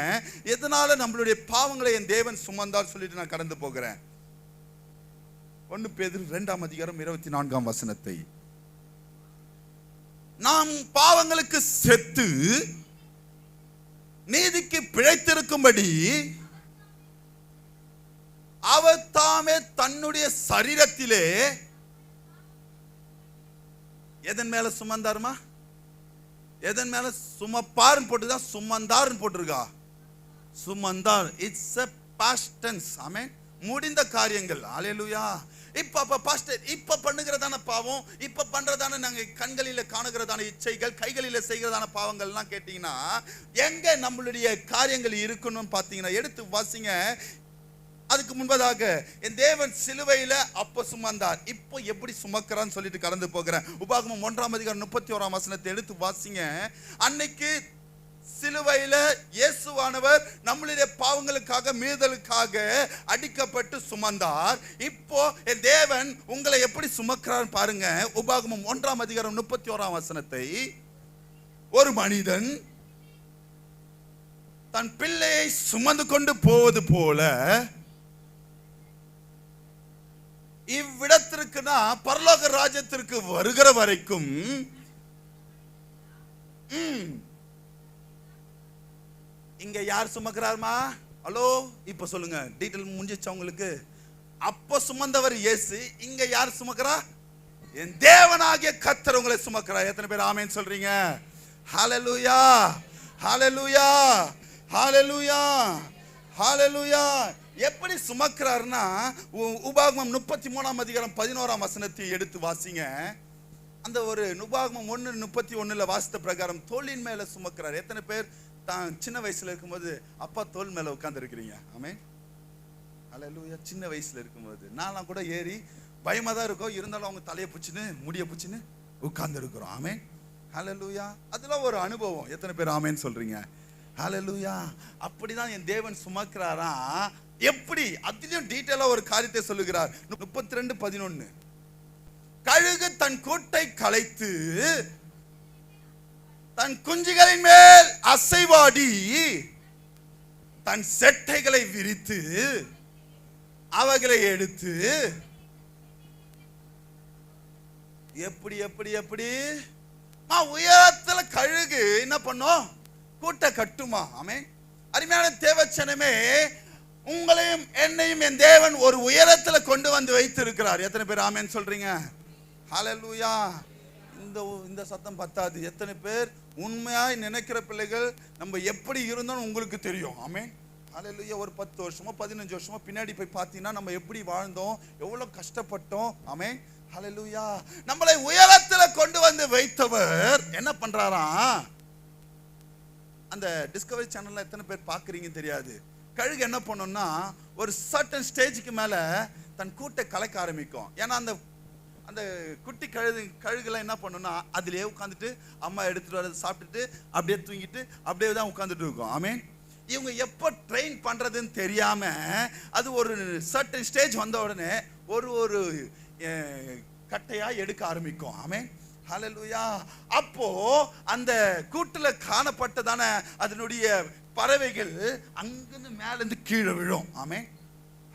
எதனால நம்மளுடைய பாவங்களை என் தேவன் சுமந்தார் சொல்லிட்டு நான் கடந்து போகிறேன். 1 பேதுரு 2ஆம் அதிகாரம் 24ஆம் வசனத்தை. நாம் பாவங்களுக்கு செத்து நீதிக்கு பிழைத்திருக்கும்படி அவர் தாமே தன்னுடைய சரீரத்திலே எதன் மேல சுமந்தாருமா? எதன் மேல சுமப்பார்னு போட்டுதான் சுமந்தார்னு போட்டிருக்கா? சுமந்தார். It's a past tense. ஆமென். முடிந்த காரியங்கள். ஹல்லேலூயா. இப்ப பாஸ்டர் இப்ப பண்ணுகிறதான பாவம், இப்ப பண்றதான நாங்க கண்களில காணுகிறதான இச்சைகள், கைகளில செய்கிறதான பாவங்கள் எல்லாம் கேட்டீங்கன்னா எங்க நம்மளுடைய காரியங்கள் இருக்கணும்னு பாத்தீங்கன்னா எடுத்து வாசிங்க. அதுக்கு முன்பதாக என் தேவன் சிலுவையில அப்ப சுமந்தார், இப்போ எப்படி சுமக்கிறான்னு சொல்லிட்டு கடந்து போகிறேன். உபாகமம் 1ஆம் அதிகாரம் 31ஆம் வசனத்தை எடுத்து வாசிங்க. அன்னைக்கு சிலுவையில இயேசுவானவர் நம்மளுடைய பாவங்களுக்காக மீறுதலுக்காக அடிக்கப்பட்டு சுமந்தார். இப்போ என் தேவன் உங்களை எப்படி சுமக்கிறார் பாருங்க. உபாகமம் 1ஆம் அதிகாரம் 31ஆம் வசனத்தை. ஒரு மனிதன் தன் பிள்ளையை சுமந்து கொண்டு போவது போல இவ்விடத்திற்குனா பரலோக ராஜ்யத்திற்கு வருகிற வரைக்கும் இங்க யார் சுமக்கிறார்மா? ஹலோ, இப்ப சொல்லுங்க, டீடைல் முடிஞ்சிச்சு உங்களுக்கு. அப்ப சுமந்தவர் இயேசு, இங்க யார் சுமக்கிறா? என் தேவனாகிய கர்த்தர் உங்களை சுமக்கிறார். எத்தனை பேர் ஆமென் சொல்றீங்க? ஹல்லேலூயா, ஹல்லேலூயா, ஹல்லேலூயா, ஹல்லேலூயா. எப்படி சுமக்கிறார்னா, உபாகமம் 33ஆம் அதிகாரம் 11ஆம் வசனத்தை எடுத்து வாசிங்க. அந்த ஒரு உபாகமம் 1:31 வாசித்த பிரகாரம் தோளின் மேல சுமக்கிறார். எத்தனை பேர் தான் சின்ன வயசுல இருக்கும்போது அப்பா தோல் மேல உட்கார்ந்து இருக்கிறீங்க? ஆமென். அல்லேலூயா. சின்ன வயசுல இருக்கும்போது நான்லாம் கூட ஏறி பயமா தான் இருக்கும், இருந்தாலும் அவங்க தலையை பிடிச்சின்னு முடிய பிடிச்சின்னு உட்கார்ந்து இருக்கிறோம். ஆமென். அல்லேலூயா. அதெல்லாம் ஒரு அனுபவம். எத்தனை பேர் ஆமென் சொல்றீங்க? அல்லேலூயா. அப்படிதான் என் தேவன் சுமக்கிறாரா. எப்படி? அதிலும் டீட்டெயிலா ஒரு காரியத்தை சொல்லுகிறார். 32:11 கழுகு தன் கூட்டை கலைத்து தன் குஞ்சுகளின் மேல் அசைவாடி தன் செட்டைகளை விரித்து அவைகளை எடுத்து எப்படி எப்படி எப்படி உயரத்துல கழுகு என்ன பண்ணும்? கூட்டை கட்டுமா? ஆமென். அருமையான தேவச்சனமே, உங்களையும் என்னையும் என் தேவன் ஒரு உயரத்துல கொண்டு வந்து வைத்திருக்கிறார். எத்தனை பேர் ஆமென் சொல்றீங்க? ஹல்லேலூயா. இந்த சத்தம் பத்தாது. எத்தனை பேர் உண்மையாய் நினைக்கிற பிள்ளைகள் நம்ம எப்படி இருந்தோம் உங்களுக்கு தெரியும்? ஆமென். ஹல்லேலூயா. ஒரு 10 வருஷமோ 15 வருஷமோ பின்னாடி போய் பார்த்தீங்கன்னா நம்ம எப்படி வாழ்ந்தோம், எவ்வளவு கஷ்டப்பட்டோம். ஆமென். ஹல்லேலூயா. நம்மளை உயரத்துல கொண்டு வந்து வைத்தவர் என்ன பண்றாராம்? அந்த டிஸ்கவரி சேனல்ல எத்தனை பேர் பார்க்குறீங்கன்னு தெரியாது. கழுகு என்ன பண்ணோம்னா ஒரு சர்டன் ஸ்டேஜுக்கு மேல தன் கூட்டை கலைக்க ஆரம்பிக்கும். ஏன்னா அந்த அந்த குட்டி கழுகுலாம் என்ன பண்ணுன்னா அதிலே உட்காந்துட்டு அம்மா எடுத்துட்டு வரது சாப்பிட்டுட்டு அப்படியே தூங்கிட்டு அப்படியே தான் உட்காந்துட்டு இருக்கும். ஆமென். இவங்க எப்போ ட்ரெயின் பண்றதுன்னு தெரியாம அது ஒரு சர்டன் ஸ்டேஜ் வந்த உடனே ஒரு கட்டையா எடுக்க ஆரம்பிக்கும். ஆமென். ஹல்லேலூயா. அப்போ அந்த கூட்டுல காணப்பட்டதான அதனுடைய பறவைகள் அங்கிருந்து மேல இருந்து கீழே விழும். ஆமென்.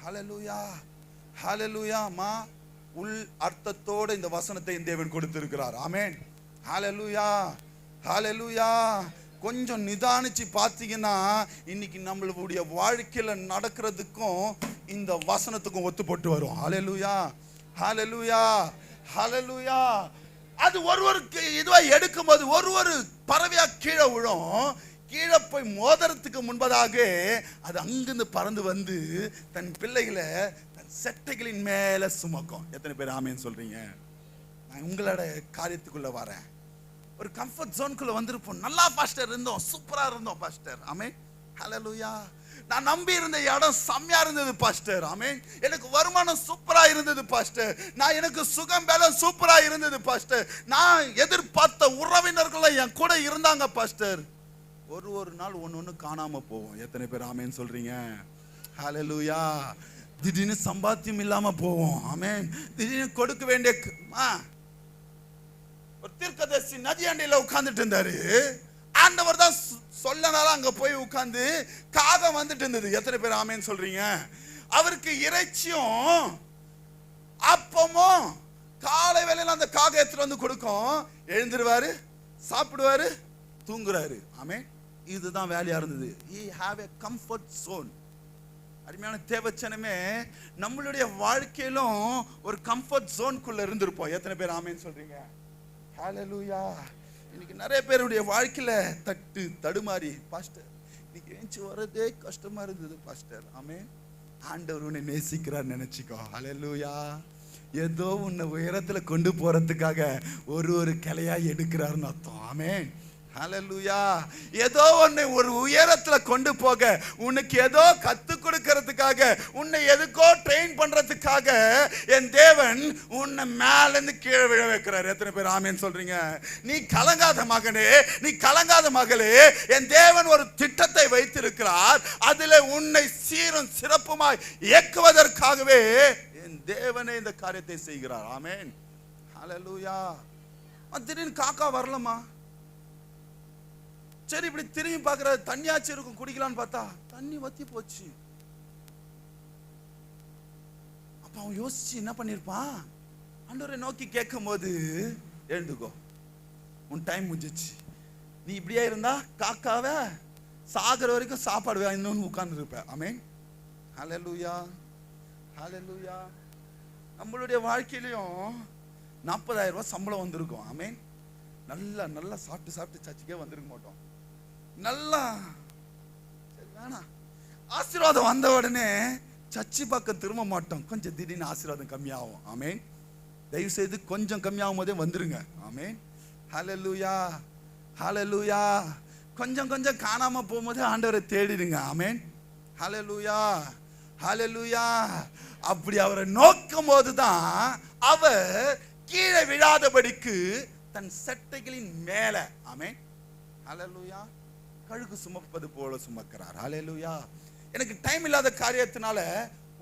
ஹல்லேலூயா. ஹல்லேலூயா. அம்மா உள் அர்த்தத்தோட இந்த வசனத்தை தேவன் கொடுத்திருக்கிறார். ஆமென். ஹல்லேலூயா. ஹல்லேலூயா. கொஞ்சம் நிதானிச்சு பார்த்தீங்கன்னா இன்னைக்கு நம்மளுடைய வாழ்க்கையில நடக்கிறதுக்கும் இந்த வசனத்துக்கும் ஒத்துப்பட்டு வரும். ஹல்லேலூயா. ஹல்லேலூயா. ஹல்லேலூயா. அது ஒருவருக்கு இதுவா எடுக்கும்போது ஒரு பறவையா கீழே விழும். கீழே போய் மோதிரத்துக்கு முன்பதாக அது அங்கிருந்து பறந்து வந்து தன் பிள்ளைகளை தன் செட்டைகளின் மேல சுமக்கும். எத்தனை பேர் ஆமென் சொல்றீங்க? நான் உங்களோட காரியத்துக்குள்ள வரேன். ஒரு கம்ஃபர்ட் ஜோனுக்குள்ள வந்திருப்போம். நல்லா பாஸ்டர் இருந்தோம், சூப்பரா இருந்தோம் பாஸ்டர். ஆமென். ஹல்லேலூயா. நான் நம்பி இருந்த இடம் செம்மையா இருந்தது பாஸ்டர். ஆமென். எனக்கு வருமானம் சூப்பரா இருந்தது பாஸ்டர். நான் எனக்கு சுகம் பேலன்ஸ் சூப்பரா இருந்தது பாஸ்டர். நான் எதிர்பார்த்த உறவினர்கள் என் கூட இருந்தாங்க பாஸ்டர். ஒரு நாள் ஒண்ணு காணாம போவோம். எத்தனை பேர் ஆமென் சொல்றீங்க? ஹல்லேலூயா. திடீர்னு சம்பாத்தியம் இல்லாம போவோம். ஆமென். திடீர்னு கொடுக்க வேண்டிய ஒரு தீர்க்கதரிசி நதியாண்டில உட்கார்ந்துட்டு இருந்தாரு. ஆண்டவர் தான் சொல்லனால அங்க போய் உட்கார்ந்து காகம் வந்துட்டு இருந்தது. எத்தனை பேர் ஆமென் சொல்றீங்க? அவருக்கு இறைச்சியும் அப்பமும் காலை வேளையில அந்த காகம் எடுத்துட்டு வந்து கொடுக்கும். எழுந்திருவாரு, சாப்பிடுவாரு, தூங்குறாரு. ஆமென். இதுதான் வேலையா இருந்தது. He have a comfort zone. அருமையான தேவச்சனமே, நம்மளுடைய வாழ்க்கையிலும் ஒரு கம்ஃபர்ட் ஜோனுக்குள்ள இருந்திருப்போம். எத்தனை பேர் ஆமென் சொல்றீங்க? ஹல்லேலூயா. இன்னைக்கு நிறைய பேருடைய வாழ்க்கையில தடுமாறி பாஸ்டர் இன்னைக்கு ஏஞ்சி வரதே கஷ்டமா இருந்தது பாஸ்டர். ஆமென். ஆண்டவர் உன்னை நேசிக்கிறார் நினைச்சுக்கோ. ஹல்லேலூயா. ஏதோ உன்னை உயரத்துல கொண்டு போறதுக்காக ஒரு கிளையா எடுக்கிறாருன்னு அர்த்தம். ஆமென். ஹல்லேலூயா. ஏதோ உன்னை ஒரு உயரத்துல கொண்டு போக, உனக்கு ஏதோ கத்து கொடுக்கிறதுக்காக, உன்னை எதுக்கோ ட்ரெயின் பண்றதுக்காக என் தேவன் உன்னை மேல இருந்து கீழே விழ வைக்கிறார். எத்தனை பேர் ஆமென் சொல்றீங்க? நீ கலங்காத மகனே, நீ கலங்காத மகளே, என் தேவன் ஒரு திட்டத்தை வைத்திருக்கிறார். அதுல உன்னை சீரும் சிறப்புமாய் இயக்குவதற்காகவே என் தேவனே இந்த காரியத்தை செய்கிறார். ஆமென். ஹல்லேலூயா. திடீர்னு காக்கா வரலமா, சரி இப்படி திரும்பி பார்க்கிற தண்ணியாச்சு இருக்கும் குடிக்கலான்னு பார்த்தா தண்ணி வத்தி போச்சு. அப்ப அவன் யோசிச்சு என்ன பண்ணிருப்பான்? ஆண்டவரை நோக்கி கேட்கும் போது, எழுந்துக்கோ, உன் டைம் முடிஞ்சிச்சு. நீ இப்படியே இருந்தா காக்காவ சாகர வரைக்கும் சாப்பாடு இன்னொன்னு உட்கார்ந்து இருப்ப. ஆமென். ஹல்லேலூயா. ஹல்லேலூயா. நம்மளுடைய வாழ்க்கையிலையும் 40,000 ரூபாய் சம்பளம் வந்திருக்கும். ஆமென். நல்லா சாப்பிட்டு சர்ச்சுக்கே வந்திருக்க மாட்டோம். நல்லா சரி வேணாம், ஆசீர்வாதம் வந்த உடனே சர்ச்சு பக்கம் திரும்ப மாட்டோம். கொஞ்சம் திடீர்னு ஆசீர்வாதம் கம்மியாகும். ஆமென். தயவு செய்து கொஞ்சம் கம்மியாகும் போதே வந்துருங்க. ஆமென். ஹல்லேலூயா, ஹல்லேலூயா. கொஞ்சம் கொஞ்சம் காணாம போகும்போது ஆண்டவரை தேடிடுங்க. ஆமென். ஹல்லேலூயா, ஹல்லேலூயா. அப்படி அவரை நோக்கும் போதுதான் அவர் கீழே விழாதபடிக்கு தன் சட்டைகளின் மேல, ஆமென், ஹல்லேலூயா, கழுகு சுமப்பது போல சுமக்கிறார். ஹல்லேலூயா. எனக்கு டைம் இல்லாத காரியத்தினால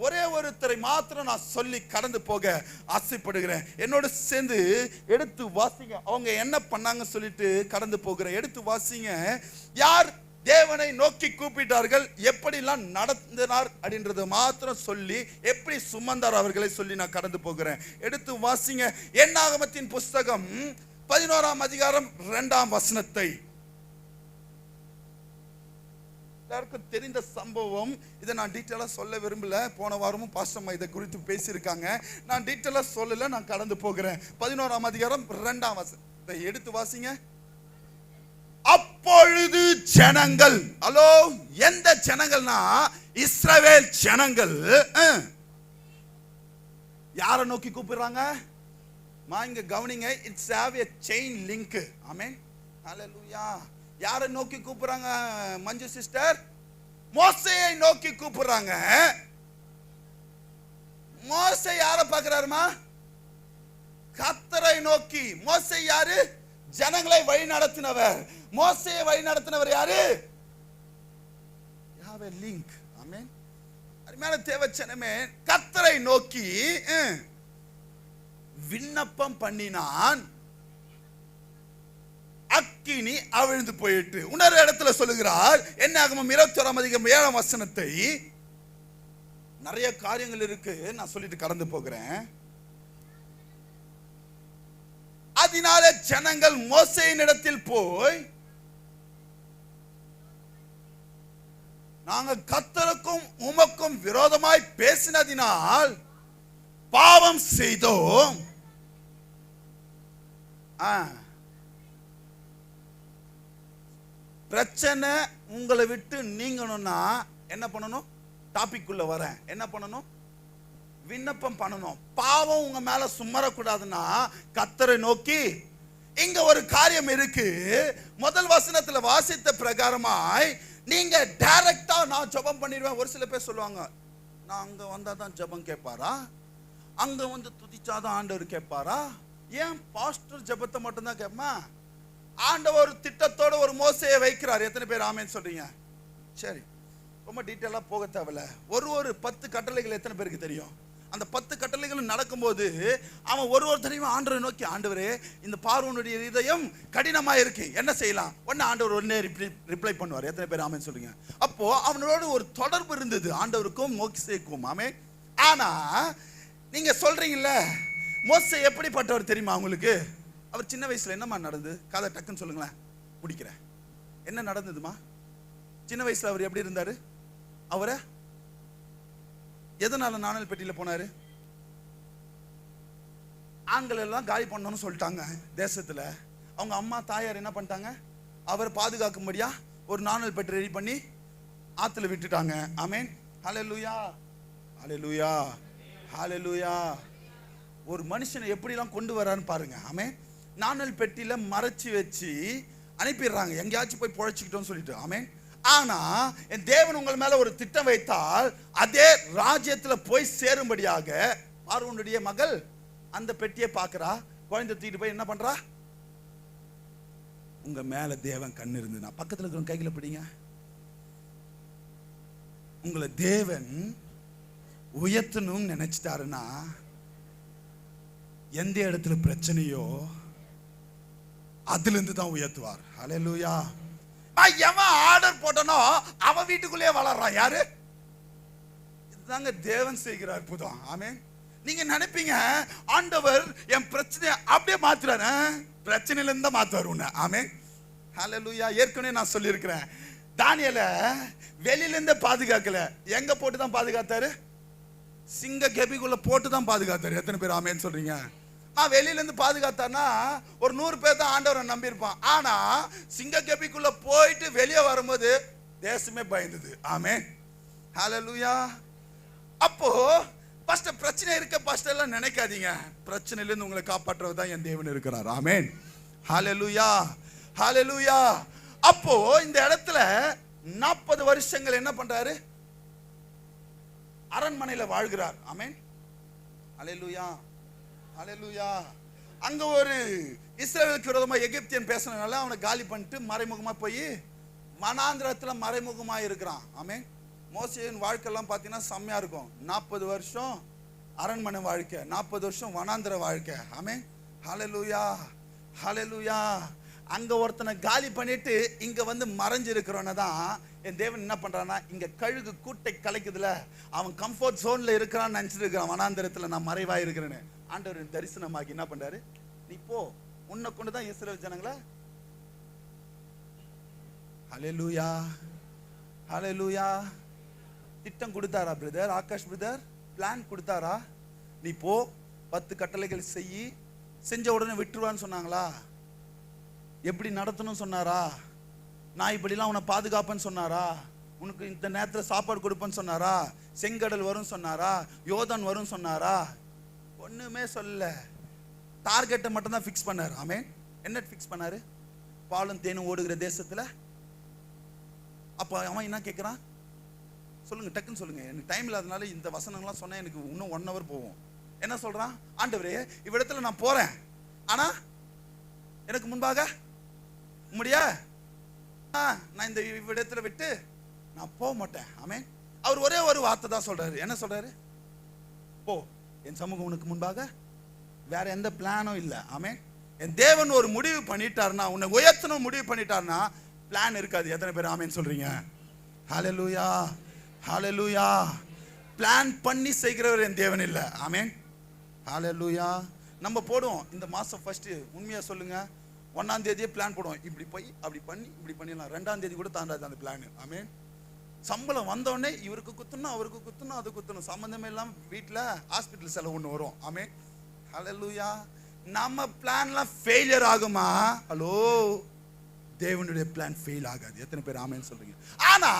ஒரே ஒருத்தரை மாத்திரம் நான் சொல்லி கடந்து போக ஆசைப்படுகிறேன். என்னோட சேர்ந்து எடுத்து வாசிங்க. அவங்க என்ன பண்ணாங்க சொல்லிட்டு கடந்து போகிறேன். எடுத்து வாசிங்க. யார் தேவனை நோக்கி கூப்பிட்டார்கள், எப்படிலாம் நடந்தனார் அப்படின்றத மாத்திரம் சொல்லி, எப்படி சுமந்தார் அவர்களை சொல்லி நான் கடந்து போகிறேன். எடுத்து வாசிங்க. என்னாகமத்தின் புஸ்தகம் 11ஆம் அதிகாரம் 2ஆம் வசனத்தை. எல்லாருக்கும் தெரிந்த சம்பவம். இதை நான் டீட்டெயிலா சொல்ல விரும்பல. போன வாரமும் பாஸ்டர் இதை குறித்து பேசியிருக்காங்க. நான் டீட்டெயிலா சொல்லல, நான் கடந்து போகிறேன். 11ஆம் அதிகாரம் 2ஆம் வசனத்தை எடுத்து வாசிங்க. அப்பொழுது ஜனங்கள், ஹலோ, எந்த ஜனங்கள்னா இஸ்ரவேல் ஜனங்கள் யாரை நோக்கி கூப்பிடுறாங்க? இங்க கவனிங்க. It's have a chain link. Amen, hallelujah. யாரை நோக்கி கூப்பிடுறாங்க மஞ்சு சிஸ்டர்? மோசேயை நோக்கி கூப்பிடுறாங்க. மோசே யாரை பார்க்கிறாருமா? கர்த்தரை நோக்கி. மோசே யாரு? ஜனங்களை வழி நடத்தினவர். மோசேயை வழி நடத்தினவர் யாரு? have a link. ஆமென். அருமையான தேவச்சனமே, கர்த்தரை நோக்கி விண்ணப்பம் பண்ணினான். அக்கினி அவிழ்ந்து போயிட்டு. இன்னொரு இடத்துல சொல்லுகிறார், என்னாகமம் 21ஆம் அதிகாரம் 7ஆம் வசனத்தை. நிறைய காரியங்கள் இருக்கு, நான் சொல்லிட்டு கடந்து போகிறேன். அதனால ஜனங்கள் மோசேயின் இடத்தில் போய், நாங்கள் கர்த்தருக்கும் உமக்கும் விரோதமாய் பேசினதினால் பாவம் செய்தோம். பிரச்சனை உங்களை விட்டு நீங்கணும்னா என்ன பண்ணணும்? டாபிக் உள்ள வரேன். என்ன பண்ணணும்? விண்ணப்பம் பண்ணணும். பாவம் உங்க மேல சுமரக்கூடாதுன்னா கர்த்தரை நோக்கி. இங்க ஒரு காரியம் இருக்கு. முதல் வசனத்துல வாசித்த பிரகாரமாய் நீங்க டைரக்டா நான் ஜெபம் பண்ணிடுவேன். ஒரு சில பேர் சொல்லுவாங்க, நான் அங்க வந்தாதான் ஜெபம் கேட்பாரா, அங்க வந்து துதிச்சாதான் ஆண்டவர் கேட்பாரா, ஏன் பாஸ்டர் ஜெபத்தை மட்டும்தான் கேட்பா? ஆண்டவர் திட்டத்தோட ஒரு மோசையை வைக்கிறார். எத்தனை பேர் ஆமென் சொல்றீங்க? சரி, ரொம்ப டீட்டெயிலா போக தேவையில்ல. ஒரு 10 கட்டளைகள் எத்தனை பேருக்கு தெரியும்? அந்த 10 கட்டளைகளும் நடக்கும்போது அவன் ஒருத்தரையும் ஆண்டவரை நோக்கி, ஆண்டவரே இந்த பார்வோனுடைய இதயம் கடினமா இருக்கு, என்ன செய்யலாம்? உடனே ஆண்டவர் உடனே ரிப்ளை பண்ணுவார். எத்தனை பேர் ஆமென் சொல்றீங்க? அப்போ அவனோட ஒரு தொடர்பு இருந்தது, ஆண்டவருக்கும் மோசேக்கும். ஆமென். ஆனா நீங்க சொல்றீங்கல்ல, மோசே எப்படிப்பட்டவர் தெரியுமா உங்களுக்கு? அவர் சின்ன வயசுல என்னமா நடந்தது? கதை டக்குன்னு சொல்லுங்களேன், முடிக்கிறேன். என்ன நடந்ததுமா சின்ன வயசுல? அவர் எப்படி இருந்தாரு? அவரை எதனால நாணல் பெட்டியில போனாரு? ஆண்கள் எல்லாம் காலி பண்ணணும்னு சொல்லிட்டாங்க தேசத்துல. அவங்க அம்மா தாயார் என்ன பண்ணிட்டாங்க? அவர் பாதுகாக்கும்படியா ஒரு நாணல் பெட்டி ரெடி பண்ணி ஆத்துல விட்டுட்டாங்க. ஆமென், ஹல்லேலூயா, ஹல்லேலூயா, ஹல்லேலூயா. ஒரு மனுஷனை எப்படிலாம் கொண்டு வரான்னு பாருங்க. ஆமென். நாணல் பெட்டியில மறைச்சு வச்சு அனுப்பிடுறாங்க, எங்கேயாச்சும் போய் பொழைச்சிக்கிட்டோம்னு சொல்லிட்டு. ஆமென். ஆனா என் தேவன் உங்கள் மேல ஒரு திட்டம் வைத்தால் அதே ராஜ்யத்துல போய் சேரும்படியாக பார்வோனுடைய மகள் அந்த பெட்டியை பார்க்கிறா. குழந்தை தூக்கிட்டு போய் என்ன பண்றா? உங்க மேல தேவன் கண்ணு இருந்துனா பக்கத்துல இருக்கிற கைகளை பிடிங்க. உங்களை தேவன் உயர்த்தணும்னு நினைச்சிட்டாருன்னா எந்த இடத்துல பிரச்சனையோ அதுல இருந்து தான் உயர்த்துவார். ஹல்லேலூயா. எவன் ஆர்டர் போட்டனோ அவன் வீட்டுக்குள்ளே வளர்றான். யாரு? இதுதாங்க தேவன் செய்கிற அற்புதம். ஆமென். நீங்க நினைப்பீங்க ஆண்டவர் என் பிரச்சனையை அப்படியே மாத்துறாரு. பிரச்சனையில இருந்து மாத்துவார் உன்னை. ஆமென், ஹல்லேலூயா. ஏற்கனவே நான் சொல்லியிருக்கிறேன், தானியேல வெளியில இருந்து பாதுகாக்கல, எங்க போட்டு தான் பாதுகாத்தாரு? சிங்க கெபிக்குள்ள போட்டு தான் பாதுகாத்தாரு. எத்தனை பேர் ஆமென் சொல்றீங்க? நான் வெளியில இருந்து பாதுகாத்தானா ஒரு 100 பேர் தான் ஆண்டவரை நம்பி இருப்பான். ஆனா சிங்க கெபிக்குள்ள போயிட்டு வெளியே வரும்போது தேசமே பயந்தது. ஆமென், ஹல்லேலூயா. அப்போ பாஸ்டர் பிரச்சனை இருக்க பாஸ்டர் எல்லாம் நினைக்காதீங்க. பிரச்சனையில இருந்து உங்களை காப்பாற்றுறது தான் என் தேவன் இருக்கிறார். ஆமென். ஹalleluya, ஹalleluya. அப்போ இந்த இடத்துல 40 வருஷங்கள் என்ன பண்றாரு? அரண்மனையில வாழ்கிறார். ஆமென். ஹalleluya, ஹalleluya. அங்க ஒரு இஸ்ரவேலுக்கு விரோதமா எகிப்தியன் பேசினனால அவனை காலி பண்ணிட்டு மறைமுகமா போய் வனாந்திரத்துல மறைமுகமா இருக்கிறான். ஆமென். மோசேயின் வாழ்க்கையெல்லாம் பார்த்தீங்கன்னா செம்மையா இருக்கும். 40 வருஷம் அரண்மனை வாழ்க்கை, 40 வருஷம் வனாந்திர வாழ்க்கை. ஆமென். ஹalleluya, ஹalleluya. அங்க ஒருத்தனை காலி பண்ணிட்டு இங்க வந்து மறைஞ்சு இருக்கிறவன தான் என் தேவன் என்ன பண்றான்னா, இங்க கழுகு கூட்டை கலைக்குதுல, அவன் கம்ஃபர்ட் ஜோன்ல இருக்கிறான்னு நினைச்சிட்டு இருக்கிறான். வனாந்திரத்துல நான் மறைவா இருக்கிறேன்னு ஆண்டவர் தரிசனமாகி என்ன பண்றாரு, நீ போ, உன்னை கொண்டுதான் இஸ்ரவேல் ஜனங்களை. ஹalleluya, ஹalleluya. திட்டம் கொடுத்தாரா பிரதர்? ஆகாஷ் பிரதர் பிளான் கொடுத்தாரா? நீ போ, 10 கட்டளைகள் செய், செஞ்ச உடனே விட்டுருவான்னு சொன்னாங்களா? எப்படி நடத்தணும் சொன்னாரா? நான் இப்படிலாம் உன்னை பாதுகாப்பேன்னு சொன்னாரா? உனக்கு இந்த நேரத்தில் சாப்பாடு கொடுப்பேன்னு சொன்னாரா? செங்கடல் வரும் சொன்னாரா? யோர்தான் வரும் சொன்னாரா? ஒண்ணுமே சொல்ல. டார்கெட்டை மட்டும் தான் ஃபிக்ஸ் பண்ணாரு. ஆமென். என்ன ஃபிக்ஸ் பண்ணாரு? பாலும் தேனும் ஓடுகிற தேசத்துல. அப்ப அவன் என்ன கேட்கிறான் சொல்லுங்க, டக்குன்னு சொல்லுங்க. எனக்கு டைம் இல்லாதனால இந்த வசனங்கள்லாம் சொன்னா எனக்கு இன்னும் 1 hour போகும். என்ன சொல்றான்? ஆண்டவரே, இவ்விடத்துல நான் போறேன், ஆனா எனக்கு முன்பாக முடியா நான் இந்த இவ்விடத்துல விட்டு நான் போக மாட்டேன். ஆமென். அவர் ஒரே ஒரு வார்த்தை தான் சொல்றாரு. என்ன சொல்றாரு? போ, என் சமூகம் உனக்கு முன்பாக. வேற எந்த பிளானும் இல்லை. ஆமென். என் தேவன் ஒரு முடிவு பண்ணிட்டாருன்னா, உன்னை உயர்த்தணும் முடிவு பண்ணிட்டாருன்னா பிளான் இருக்காது. எத்தனை பேர் ஆமென் சொல்றீங்க? ஹalleluya, ஹalleluya. பிளான் பண்ணி செய்கிறவர் என் தேவன் இல்லை. ஆமென். ஹalleluya. நம்ம போடுவோம் இந்த மாசம் ஃபர்ஸ்ட், உண்மையா சொல்லுங்க, 1ஆம் தேதியே பிளான் போடுவோம். இப்படி போய் அப்படி பண்ணி இப்படி பண்ணிடலாம். 2ஆம் தேதி கூட தாண்டாது அந்த பிளான். ஆமென். சம்பளம் வந்தோடனே இவருக்கு குத்தணும், அவருக்கு குத்தணும், அது குத்தணும், சம்பந்தமே இல்லாம வீட்டில் ஹாஸ்பிட்டல் செலவு ஒன்று வரும். ஆமென். ஹalleluya. நம்ம பிளான்லாம் ஃபெயிலியர் ஆகுமா? ஹலோ, தேவனுடைய பிளான் ஃபெயில் ஆகாது. எத்தனை பேர் ஆமென் சொல்றீங்க? ஆனா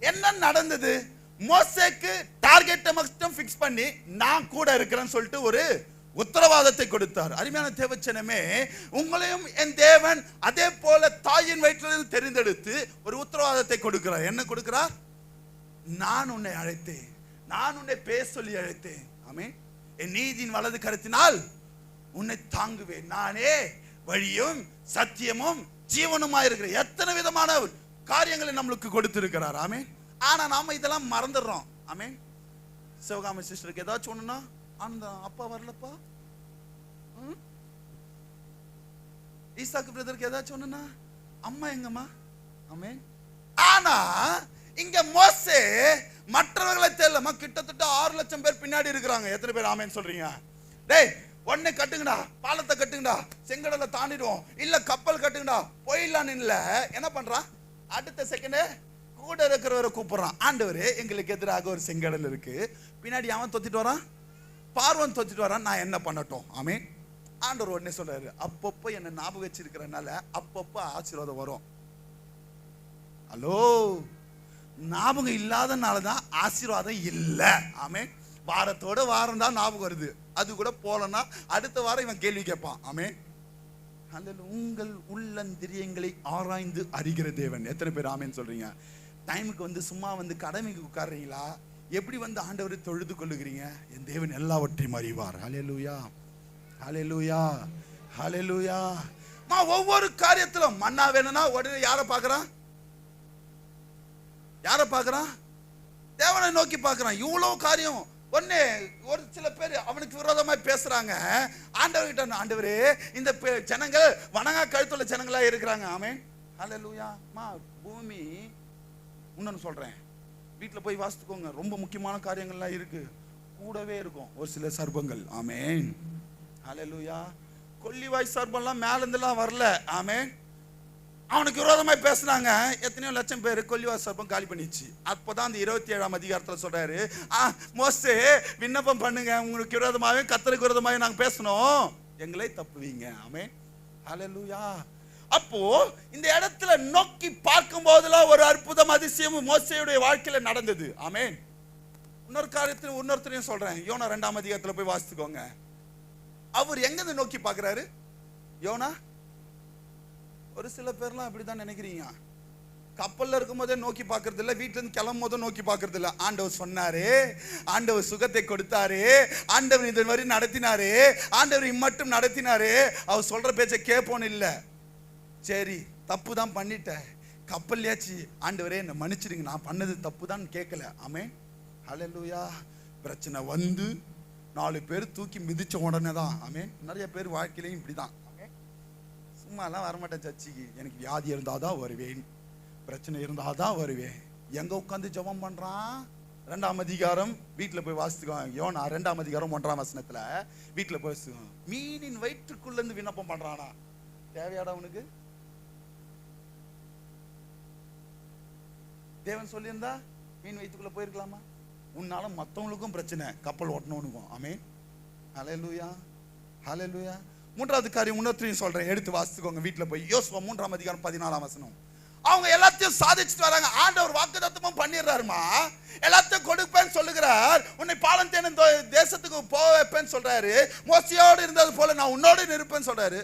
என்ன நடந்தது? மோசேக்கு டார்கெட்டை மட்டும் ஃபிக்ஸ் பண்ணி நான் கூட இருக்கிறேன்னு சொல்லிட்டு ஒரு உத்தரவாதத்தை கொடுத்தார். அருமையான தேவச்சனமே, உங்களையும் என் தேவன் அதே போல தாயின் வயிற்றிலிருந்து தெரிந்தெடுத்து ஒரு உத்தரவாதத்தை கொடுக்கிறார். என்ன கொடுக்கிறார்? நான் உன்னை அழைத்தேன், நான் உன்னை பேச சொல்லி அழைத்தேன். ஆமென். என் நீதியின் வலது கரத்தினால் உன்னை தாங்குவேன், நானே வழியும் சத்தியமும் ஜீவனுமா இருக்கிறேன். எத்தனை விதமான காரியங்களை நம்மளுக்கு கொடுத்திருக்கிறார். ஆமென். ஆனா நாம இதெல்லாம் மறந்துடுறோம். ஆமென். சிவகாமி சிஸ்டருக்கு ஏதாச்சும் ஒண்ணுன்னா, அந்த அப்பா வரலப்பா, ஈசாக்கு பிரதருக்கு ஏதாச்சும் ஒண்ணுன்னா, அம்மா எங்கம்மா? ஆமென். ஆனா இங்க மோசே மற்றவர்களை தெரியலமா, கிட்டத்தட்ட 6 லட்சம் பேர் பின்னாடி இருக்கிறாங்க. எத்தனை பேர் ஆமென் சொல்றீங்க? டேய், ஒண்ணு கட்டுங்கடா, பாலத்தை கட்டுங்கடா, செங்கடலை தாண்டிடுவோம், இல்ல கப்பல் கட்டுங்கடா, போயிடலான்னு இல்ல. என்ன பண்றான்? அடுத்த செகண்டே கூட இருக்கிறவரை கூப்பிடுறான். ஆண்டவரே, எங்களுக்கு எதிராக ஒரு செங்கடல் இருக்கு, பின்னாடி அவன் தொத்திட்டு வரான், பார்வன் தொத்திட்டு வரான், நான் என்ன பண்ணட்டும்? ஆமென். ஆண்டவர் உடனே சொல்றாரு, அப்பப்போ என்ன ஞாபகம் வச்சிருக்கிறனால அப்பப்போ ஆசீர்வாதம் வரும். ஹலோ, ஞாபகம் இல்லாதனாலதான் ஆசீர்வாதம் இல்லை. ஆமென். வாரத்தோட வாரம் தான் ஞாபகம் வருது, அது கூட போலன்னா அடுத்த வாரம் இவன் கேள்வி கேட்பான். ஆமென். உங்கள் உள்ளந்திரியங்களை ஆராய்ந்து அறிகிற தேவன். எத்தனை பேர் ஆமென் சொல்றீங்க? டைமுக்கு வந்து சும்மா வந்து கடமைக்கு உட்கார்றீங்களா? எப்படி வந்து ஆண்டவரை தொழுது கொள்ளுகிறீங்க? என் தேவன் எல்லாவற்றையும் அறிவார். ஹல்லேலூயா, ஹல்லேலூயா, ஹல்லேலூயா. ஒவ்வொரு காரியத்திலும் மன்னா வேணும்னா உடனே யாரை பார்க்கறான்? யாரை பார்க்கறான்? தேவனை நோக்கி பார்க்கறான். இவ்வளவு காரியம் ஒண்ணே. ஒரு சில பேர் அவனுக்கு விரோதமாய் பேசுறாங்க. ஆண்டவர்கிட்ட, ஆண்டவரே, இந்த ஜனங்கள் வணங்கா கழுத்துள்ள ஜனங்களா இருக்கிறாங்க. ஆமென். ஹல்லேலூயா. பூமி இன்னொன்னு சொல்றேன், வீட்டில் போய் வாசித்துக்கோங்க, ரொம்ப முக்கியமான காரியங்கள்லாம் இருக்கு. கூடவே இருக்கும் ஒரு சில சர்ப்பங்கள். ஆமென். ஹல்லேலூயா. கொல்லிவாய் சர்ப்பம்லாம் மேல இருந்தெல்லாம் வரல. ஆமென். அவனுக்கு விரோதமாய் பேசினாங்க. எத்தனையோ லட்சம் பேர் கொல்லிவாய் சர்ப்பம் காலி பண்ணிச்சு. அப்போதான் அந்த 27ஆம் அதிகாரத்தில் சொல்றாரு, மோசே விண்ணப்பம் பண்ணுங்க, உங்களுக்கு விரோதமாவே கர்த்தருக்கு விரோதமாவே நாங்க பேசணும், எங்களை தப்புவீங்க. ஆமென். ஹல்லேலூயா. அப்போ இந்த இடத்துல நோக்கி பார்க்கும் போதெல்லாம் ஒரு அற்புதம் அதிசயம் மோசேயுடைய வாழ்க்கையில நடந்தது. ஆமென். இன்னொருத்தரையும் சொல்றேன். யோனா 2ஆம் அதிகாரத்துல போய் வாசித்துக்கோங்க. அவர் எங்க நோக்கி பாக்குறாரு? யோனா, ஒரு சில பேர்லாம் அப்படிதான் நினைக்கிறீங்க. கப்பல்ல இருக்கும் போதே நோக்கி பாக்குறது இல்ல, வீட்டுல இருந்து கிளம்பும் போதும் நோக்கி பாக்குறது இல்ல. ஆண்டவர் சொன்னாரு, ஆண்டவர் சுகத்தை கொடுத்தாரு, ஆண்டவர் இந்த மாதிரி நடத்தினாரு, ஆண்டவர் இம்மட்டும் நடத்தினாரு, அவர் சொல்ற பேச்சை கேட்போன்னு இல்ல. சரி, தப்பு தான் பண்ணிட்டேன், கப்பல்லையாச்சு ஆண்டவரே என்ன மன்னிச்சிடுங்க, நான் பண்ணது தப்பு தான் கேட்கல. ஆமென், ஹல்லேலூயா. பிரச்சனை வந்து 4 பேர் தூக்கி மிதிச்ச உடனே தான். ஆமென். நிறைய பேர் வாழ்க்கையிலையும் இப்படிதான். சும்மாலாம் வரமாட்டேன் சர்ச்சுக்கு, எனக்கு வியாதி இருந்தாதான் வருவேன், பிரச்சனை இருந்தாதான் வருவேன். எங்க உட்காந்து ஜெபம் பண்றான்? 2ஆம் அதிகாரம் வீட்டுல போய் வாசித்துக்கோங்க. யோனா 2ஆம் அதிகாரம் 1ஆம் வசனத்துல வீட்டுல போய் வாசித்துக்கோங்க. மீனின் வயிற்றுக்குள்ள இருந்து விண்ணப்பம் பண்றானா? தேவையாடா உனக்கு? தேவன் சொல்லியிருந்தா மீன் வயிற்றுக்குள்ள போயிருக்கலாமா? உன்னால மற்றவங்களுக்கும் பிரச்சனை, கப்பல் ஓட்டணும்னுக்கும். ஆமென், ஹல்லேலூயா, ஹல்லேலூயா. 3வது காரியம் இன்னொருத்தரையும் சொல்றேன், எடுத்து வாசித்துக்கோங்க வீட்டுல போய். யோசுவா 3ஆம் அதிகாரம் 14ஆம் வசனம். அவங்க எல்லாத்தையும் சாதிச்சுட்டு வராங்க. ஆண்டவர் வாக்குத்தத்தமும் பண்ணிடுறாருமா, எல்லாத்தையும் கொடுப்பேன்னு சொல்லுகிறார், உன்னை பாலம் தேனும் தேசத்துக்கு போக வைப்பேன்னு சொல்றாரு, மோசையோடு இருந்தது போல நான் உன்னோடு இருப்பேன்னு சொல்றாரு.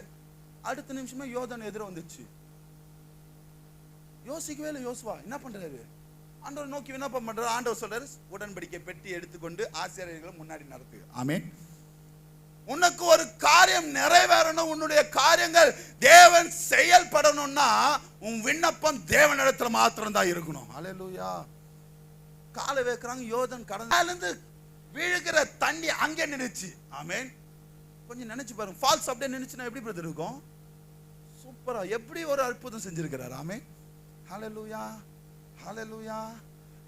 அடுத்த நிமிஷமே யோர்தான் எதிர வந்துச்சு. யோசிக்கவே இல்லை யோசுவா. என்ன பண்றாரு? ஆண்டவர் நோக்கி விண்ணப்பம் பண்றாரு. ஆண்டவர் சொல்றாரு, உடன்படிக்கை பெட்டி எடுத்துக்கொண்டு ஆசிரியர்களை முன்னாடி நடத்து. ஆமென். உனக்கு ஒரு காரியம் நிறைவேறணும், உன்னுடைய காரியங்கள் தேவன் செயல்படணும்னா உன் விண்ணப்பம் தேவனிடத்துல மாத்திரம் தான் இருக்கணும். ஹல்லேலூயா. காலை வைக்கிறாங்க, யோர்தான் கடந்து விழுகிற தண்ணி அங்கே நின்னுச்சு. ஆமென். கொஞ்சம் நினைச்சு பாருங்க, ஃபால்ஸ் அப்படியே நின்னுச்சுன்னா எப்படி பிரதர் இருக்கும்? சூப்பரா, எப்படி ஒரு அற்புதம் செஞ்சிருக்கிறார். ஆமென், ஹல்லேலூயா, ஹல்லேலூயா.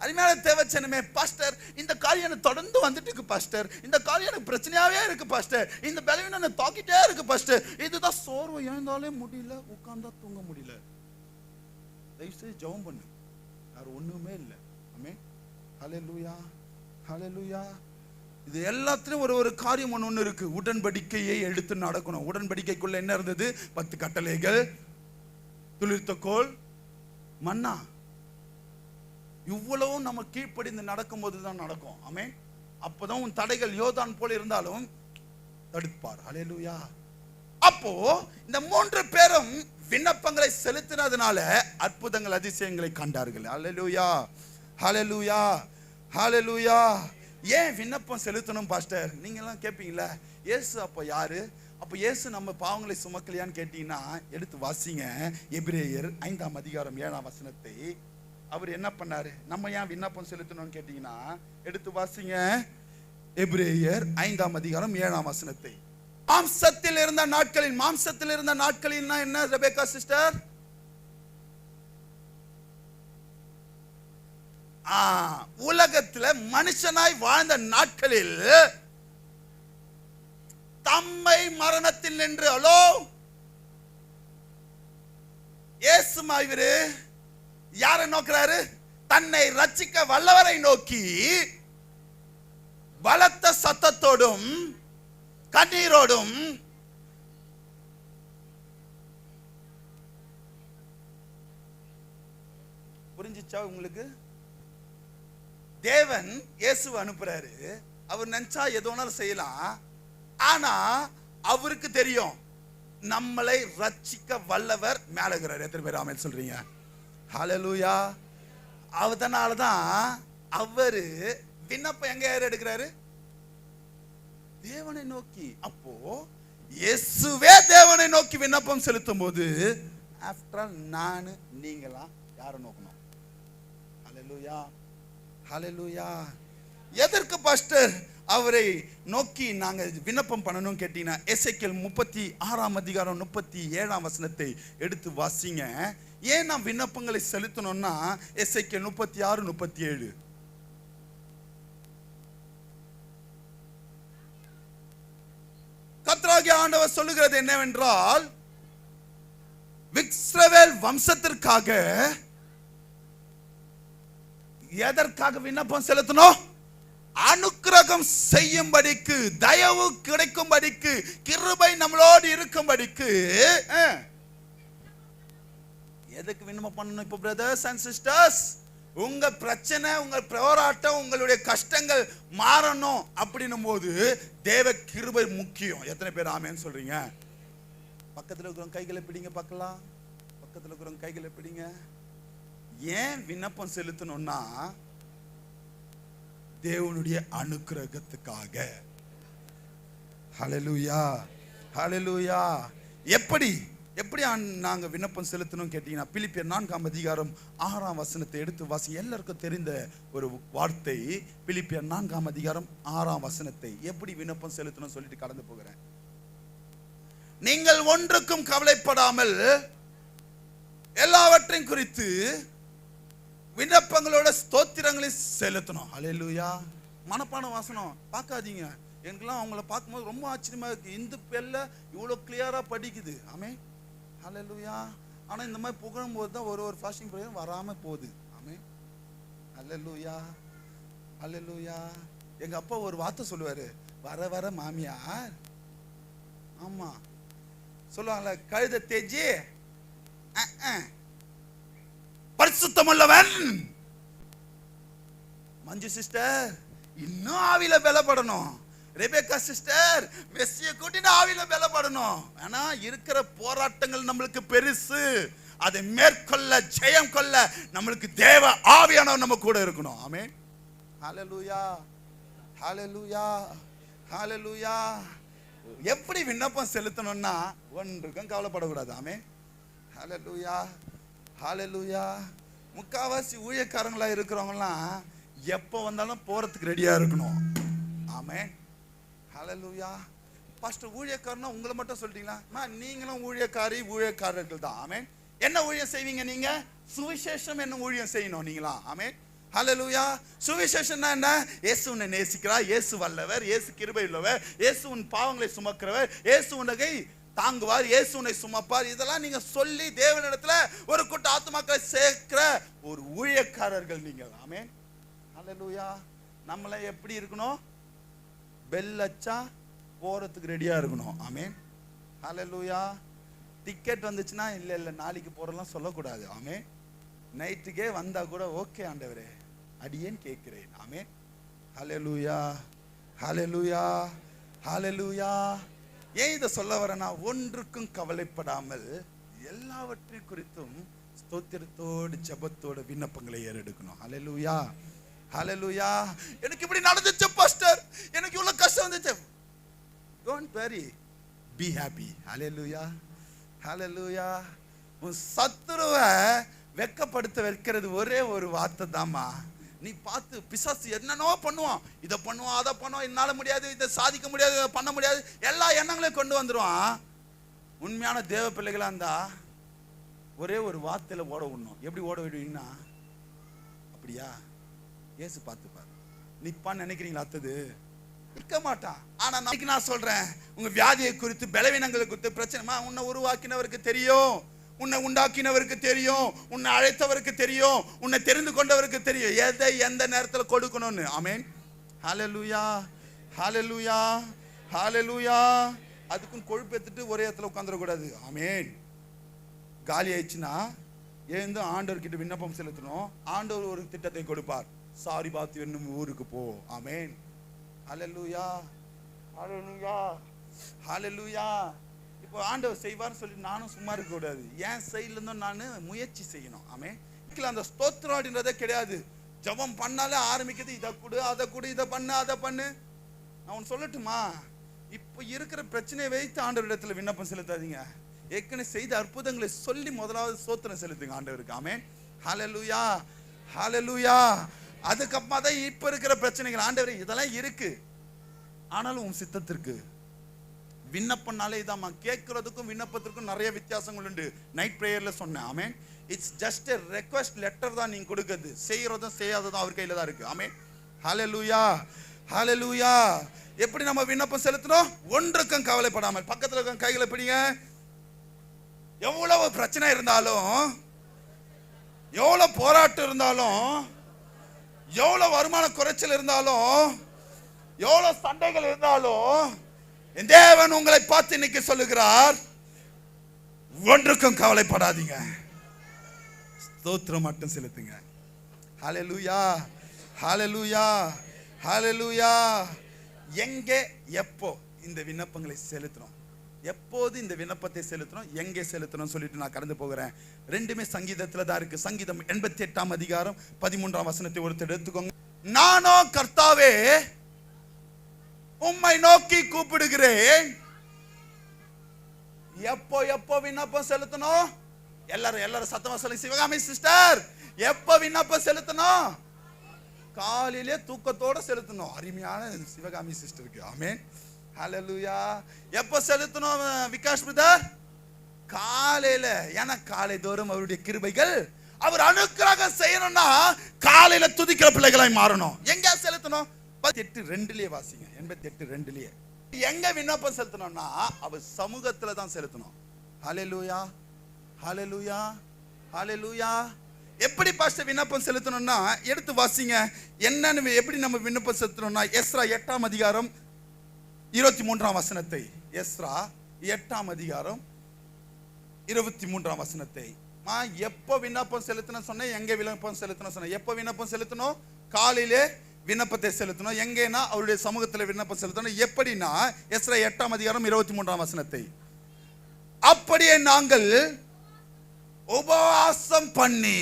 அருமையான தேவச்சனமே, பாஸ்டர் இந்த காரியம் எனக்கு தொடர்ந்து வந்துட்டு இருக்கு பாஸ்டர், இந்த காரியம் எனக்கு பிரச்சனையாவே இருக்கு பாஸ்டர், இந்த பலவீனம் என்ன தாக்கிட்டே இருக்கு பாஸ்டர், இதுதான் சோர்வு, எழுந்தாலே முடியல, உட்கார்ந்தா தூங்க முடியல. தயவுசெய்து ஜெபம் பண்ணு, வேற ஒண்ணுமே இல்லை. ஆமென், ஹல்லேலூயா, ஹல்லேலூயா. இது எல்லாத்துலயும் ஒரு காரியம் ஒண்ணு இருக்கு. உடன்படிக்கையை எடுத்து நடக்கணும். உடன்படிக்கைக்குள்ள என்ன இருந்தது? 10 கட்டளைகள், துளிர்த்த கோல், மன்னா. இவ்வளவும் நம்ம கீழ்ப்படிந்து நடக்கும் போதுதான் நடக்கும். ஆமென். அப்பதான் உன் தடைகள் யோர்தான் போல இருந்தாலும் தடுப்பார். ஹல்லேலூயா. அப்போ இந்த 3 பேரும் விண்ணப்பங்களை செலுத்தினதுனால அற்புதங்கள் அதிசயங்களை கண்டார்கள். ஹல்லேலூயா, ஹல்லேலூயா, ஹல்லேலூயா. ஏன் விண்ணப்பம் செலுத்தணும் பாஸ்டர்? நீங்க எல்லாம் கேட்பீங்களா, இயேசு அப்ப யாரு? அப்ப இயேசு நம்ம பாவங்களை சுமக்கலையான்னு கேட்டீங்கன்னா எடுத்து வாசிங்க. எபிரேயர் 5ஆம் அதிகாரம் 7ஆம் வசனத்தை. அவர் என்ன பண்ணாரு? நம்ம ஏன் விண்ணப்பம் செலுத்தணும்னு கேட்டீங்கன்னா எடுத்து வாசிங்க. எபிரேயர் 5ஆம் அதிகாரம் 7ஆம் வசனத்தை. மாம்சத்தில் இருந்த நாட்களில், மாம்சத்தில் இருந்த நாட்களில்னா என்ன ரெபேக்கா சிஸ்டர்? உலகத்துல மனுஷனாய் வாழ்ந்த நாட்களில் தம்மை மரணத்தில் நின்று, ஹலோ இயேசுமா இவரு யாரை நோக்கிறாரு? தன்னை ரட்சிக்க வல்லவரை நோக்கி பலத்த சத்தத்தோடும் கண்ணீரோடும் புரிஞ்சிச்சா உங்களுக்கு? தேவன் இயேசுவை அனுப்புறாரு. அவர் நினைச்சா எதோனாலும் செய்யலாம். ஆனா அவருக்கு தெரியும் நம்மளை ரட்சிக்க வல்லவர் மேல இருக்கிறார். எத்தனை பேர் ஆமென் சொல்றீங்க? ஹல்லேலூயா. அதனாலதான் அவரு விண்ணப்பம் எங்க எடுக்கிறாரு? தேவனை நோக்கி. அப்போ இயேசுவே தேவனை நோக்கி விண்ணப்பம் செலுத்தும் போது ஆஃப்டர் ஆல் நானு நீங்களா யாரை நோக்கணும்? ஹல்லேலூயா, ஹல்லேலூயா. எதற்கு பாஸ்டர் அவரை நோக்கி நாங்க விண்ணப்பம் பண்ணணும் கேட்டீங்கன்னா எசேக்கியேல் 36ஆம் அதிகாரம் 37ஆம் வசனத்தை எடுத்து வாசிங்க. ஏன் நாம் விண்ணப்பங்களை செலுத்தணும்னா எசேக்கியேல் 36, 37. கர்த்தராகிய ஆண்டவர் சொல்லுகிறது என்னவென்றால், இஸ்ரவேல் வம்சத்திற்காக எதற்காக விண்ணப்பம் செலுத்தணும்? அனுக்கிரகம் செய்யும்படிக்கு, தயவு கிடைக்கும்படிக்கு, கிருபை நம்மளோடு இருக்கும்படிக்கு. எதுக்கு விண்ணப்பம் பண்ணணும் இப்போ பிரதர்ஸ் அண்ட் சிஸ்டர்ஸ்? உங்க பிரச்சனை, உங்க போராட்டம், உங்களுடைய கஷ்டங்கள் மாறணும் அப்படின்னும் போது தேவ கிருபை முக்கியம். எத்தனை பேர் ஆமென்னு சொல்றீங்க? பக்கத்துல இருக்கிறவங்க கைகளை பிடிங்க பார்க்கலாம். பக்கத்துல இருக்கிறவங்க கைகளை பிடிங்க. ஏன் விண்ணப்பம் செலுத்தணும்னா தேவனுடைய அனுக்கிரகத்துக்காக. ஹல்லேலூயா, ஹல்லேலூயா. எப்படி நாங்க விண்ணப்பம் செலுத்தணும் கேட்டீங்கன்னா, பிலிப்பியர் 4:6 எடுத்து வாசி. எல்லாருக்கும் தெரிந்த ஒரு வார்த்தை. பிலிப்பியர் 4:6 எப்படி விண்ணப்பம் செலுத்தணும் சொல்லிட்டு கடந்து போகிறேன். நீங்கள் ஒன்றுக்கும் கவலைப்படாமல் எல்லாவற்றையும் குறித்து விண்ணப்பங்களோட ஸ்தோத்திரங்களை செலுத்தணும். ஹல்லேலூயா. மனப்பாட வாசனம் பார்க்காதீங்க. எனக்குலாம் அவங்கள பார்க்கும்போது ரொம்ப ஆச்சரியமா இருக்கு. இந்த பேர்ல இவ்வளோ கிளியரா படிக்குது. ஆமே, ஹல்லேலூயா. ஆனா இந்த மாதிரி புகழும் போது தான் ஒரு ஃபாஸ்டிங் ப்ரேயர் வராம போகுது. ஆமே, ஹல்லேலூயா, ஹல்லேலூயா. எங்க அப்பா ஒரு வார்த்தை சொல்லுவாரு, வர வர மாமியார், ஆமா சொல்லுவாங்கல்ல, கழுத தேஜி பரிசுத்தமுள்ளவன். மஞ்சு சிஸ்டர் இன்னும் ஆவில பலப்படணும். ரெபேக்கா சிஸ்டர் மெஸ்ஸிய கூட்டிட்டு ஆவில பலப்படணும். ஆனா இருக்கிற போராட்டங்கள் நம்மளுக்கு பெருசு. அதை மேற்கொள்ள, ஜெயம் கொள்ள நம்மளுக்கு தேவ ஆவியானவர் நம்ம கூட இருக்கணும். ஆமென், ஹல்லேலூயா, ஹல்லேலூயா, ஹல்லேலூயா. எப்படி விண்ணப்பம் செலுத்தணும்னா ஒன்றுக்கும் கவலைப்படக்கூடாது. ஆமென், ஹல்லேலூயா, ஹல்லேலூயா. முக்காவாசி ஊழியக்காரங்களா இருக்கிறவங்கலாம் எப்போ வந்தாலும் போறதுக்கு ரெடியா இருக்கணும். ஆமென், ஹல்லேலூயா. பாஸ்டர் ஊழியக்காரனா உங்களை மட்டும் சொல்லிட்டீங்களா? நீங்களும் ஊழியக்காரர்கள் தான். ஆமென். என்ன ஊழியம் செய்வீங்க நீங்க? சுவிசேஷம் என்ன ஊழியம் செய்யணும் நீங்களா? ஆமென், ஹல்லேலூயா. சுவிசேஷம்னா என்ன? இயேசு உன்னை நேசிக்கிறார், இயேசு வல்லவர், இயேசு கிருபை உள்ளவர், இயேசு உன் பாவங்களை சுமக்கிறவர், இயேசு உன்னை தாங்குவார், இயேசு உன்னை சுமப்பார். இதெல்லாம் நீங்க சொல்லி தேவனிடத்துல ஒரு கூட்ட ஆத்துமாக்களை சேர்க்கிற ஒரு ஊழியக்காரர்கள் நீங்கள். ஆமென், ஹல்லேலூயா. நம்மள எப்படி இருக்கணும்? பெல் அச்சா போறதுக்கு ரெடியா இருக்கணும். ஆமென், ஹல்லேலூயா. டிக்கெட் வந்துச்சுன்னா இல்ல நாளைக்கு போறலாம் சொல்லக்கூடாது. ஆமென். நைட்டுக்கே வந்தா கூட ஓகே ஆண்டவரே அடியேன் கேட்கிறேன். ஆமென், ஹல்லேலூயா, ஹல்லேலூயா, ஹல்லேலூயா. ஏன் இதை சொல்ல வரேன்னா, ஒன்றுக்கும் கவலைப்படாமல் எல்லாவற்றை குறித்தும் ஸ்தோத்திரத்தோடு ஜெபத்தோடு விண்ணப்பங்களை ஏறெடுக்கணும். ஹல்லேலூயா, ஹல்லேலூயா. எனக்கு இப்படி நடந்துச்சு பாஸ்டர், எனக்கு இவ்வளவு கஷ்டம் வந்துச்சு. Don't worry, be happy. ஹல்லேலூயா, ஹல்லேலூயா. உன் சத்துருவை வெட்கப்படுத்த வைக்கிறது ஒரே ஒரு வார்த்தை தாம்மா. நீ பார்த்து பிசாசு என்னன்னோ பண்ணுவான், இதை பண்ணுவான், அதை பண்ணுவான், என்னால முடியாது, இதை சாதிக்க முடியாது, இதை பண்ண முடியாது, எல்லா எண்ணங்களையும் கொண்டு வந்துடுவான். உண்மையான தேவ பிள்ளைகளா இருந்தா ஒரே ஒரு வார்த்தையில ஓட விடணும். எப்படி ஓட விடுவீங்கன்னா, அப்படியா இயேசு பார்த்துப்பார், நிப்பான்னு நினைக்கிறீங்களா? அத்தது இருக்க மாட்டான். ஆனா நான் சொல்றேன், உங்க வியாதியை குறித்து, பலவீனங்களை குறித்து, பிரச்சனை உன்னை உருவாக்கினவருக்கு தெரியும், உன்னை உண்டாக்கினவருக்கு தெரியும், உன்னை அழைத்தவருக்கு தெரியும், உன்னை தெரிந்து கொண்டவருக்கு தெரியும் எதை எந்த நேரத்தில் கொடுக்கணும்னு. ஆமென், ஹல்லேலூயா, ஹல்லேலூயா, ஹல்லேலூயா. அதுக்கும் கொழுப்பு எடுத்துட்டு ஒரே இடத்துல உட்காந்துடக்கூடாது. ஆமென். காலி ஆயிடுச்சுன்னா எழுந்து ஆண்டவர்கிட்ட விண்ணப்பம் செலுத்தணும். ஆண்டவர் ஒரு திட்டத்தை கொடுப்பார். சாரி பாத்து என்னும் ஊருக்கு போ. ஆமென், ஹல்லேலூயா, ஹல்லேலூயா, ஹல்லேலூயா. இப்போ ஆண்டவர் செய்வார்னு சொல்லி நானும் சும்மா இருக்க கூடாது. ஏன் சைட்ல இருந்தும் நான் முயற்சி செய்யணும். ஆமென். அந்த ஸ்தோத்திரம் அப்படின்றதே கிடையாது. ஜெபம் பண்ணாலே ஆரம்பிக்குது, இதை கொடு, அதை கொடு, இதை பண்ணு, அதை பண்ணு. நான் ஒன்று சொல்லட்டுமா? இப்போ இருக்கிற பிரச்சனையை வைத்து ஆண்டவர் இடத்துல விண்ணப்பம் செலுத்தாதீங்க. ஏற்கனவே செய்த அற்புதங்களை சொல்லி முதலாவது ஸ்தோத்திரம் செலுத்துங்க ஆண்டவருக்கு. ஆமென், ஹல்லேலூயா, ஹல்லேலூயா. அதுக்கப்புறமா தான் இப்ப இருக்கிற பிரச்சனைகள், ஆண்டவரே இதெல்லாம் இருக்கு, ஆனாலும் உன் சித்தத்திற்கு. விண்ணப்பம்னாலே இதாம்மா, கேட்கறதுக்கும் விண்ணப்பத்திற்கும் நிறைய வித்தியாசங்கள் உண்டு. நைட் பிரேயர்ல சொன்னேன். Amen. It's just a request letter தான் நீங்க கொடுக்கிறது. செய்யறதும் செய்யாததும் அவர் கையில தான் இருக்கு. ஆமென், ஹல்லேலூயா, ஹல்லேலூயா. எப்படி நம்ம விண்ணப்பம் செலுத்தணும்? ஒன்றுக்கும் கவலைப்படாமல். பக்கத்துல இருக்க கைகளை பிடிங்க. எவ்வளவு பிரச்சனை இருந்தாலும், எவ்வளவு போராட்டம் இருந்தாலும், எவ்வளவு வருமான குறைச்சல் இருந்தாலும், எவ்வளவு சண்டைகள் இருந்தாலும், என் தேவன் உங்களை பார்த்து இன்னைக்கு சொல்லுகிறார், ஒன்றுக்கும் கவலைப்படாதீங்க, ஸ்தோத்திரம் மட்டும் செலுத்துங்க. ஹalleluya, ஹalleluya, ஹalleluya. எங்கே எப்போ இந்த விண்ணப்பங்களை செலுத்தணும், எப்போது இந்த விண்ணப்பத்தை செலுத்தணும், எங்கே செலுத்தணும் சொல்லிட்டு நான் கடந்து போகிறேன். ரெண்டுமே சங்கீதத்துல தான் இருக்கு. சங்கீதம் 88 அதிகாரம் 13 வசனத்தை ஒருத்தர் எடுத்துக்கோங்க. நானோ கர்த்தாவே உம்மை நோக்கி கூப்பிடுகிறேன். எப்போ எப்போ விண்ணப்பம் செலுத்தணும்? எல்லாரும் சத்தமா சொல்லுங்க. சிவகாமி சிஸ்டர், எப்போ விண்ணப்பம் செலுத்தணும்? காலையிலே தூக்கத்தோட செலுத்தணும். அருமையான சிவகாமி சிஸ்டருக்கு ஆமென், ஹalleluya. எப்போ செலுத்தணும் விகாஷ் பிரதர்? காலையில. ஏன்னா காலை தோறும் அவருடைய கிருபைகள், அவர் அனுக்கிரகம் செய்யணும்னா காலையில துதிக்கிற பிள்ளைகளாய் மாறணும். எங்க செலுத்தணும்? 88:2 வாசிங்க. 88:2 எங்க விண்ணப்பம் செலுத்தணும்னா அவர் சமூகத்துல தான் செலுத்தணும். ஹalleluya, ஹalleluya, ஹalleluya. எப்படி பாஸ்டர் விண்ணப்பம் செலுத்தணும்னா எடுத்து வாசிங்க. என்னன்னு எப்படி நம்ம விண்ணப்பம் செலுத்தணும்னா எஸ்ரா 8 அதிகாரம் 23 வசனத்தை, எஸ்ரா 8 அதிகாரம் 23 வசனத்தை. எப்போ விண்ணப்பம் செலுத்தணும் சொன்னேன், எங்க விண்ணப்பம் செலுத்தணும் சொன்னேன். எப்போ விண்ணப்பம் செலுத்தணும்? காலையிலே விண்ணப்பத்தை செலுத்தணும். எங்கன்னா அவருடைய சமூகத்தில் விண்ணப்பம் செலுத்தணும். எப்படின்னா எஸ்ரா 8 அதிகாரம் 23 வசனத்தை, அப்படியே நாங்கள் உபவாசம் பண்ணி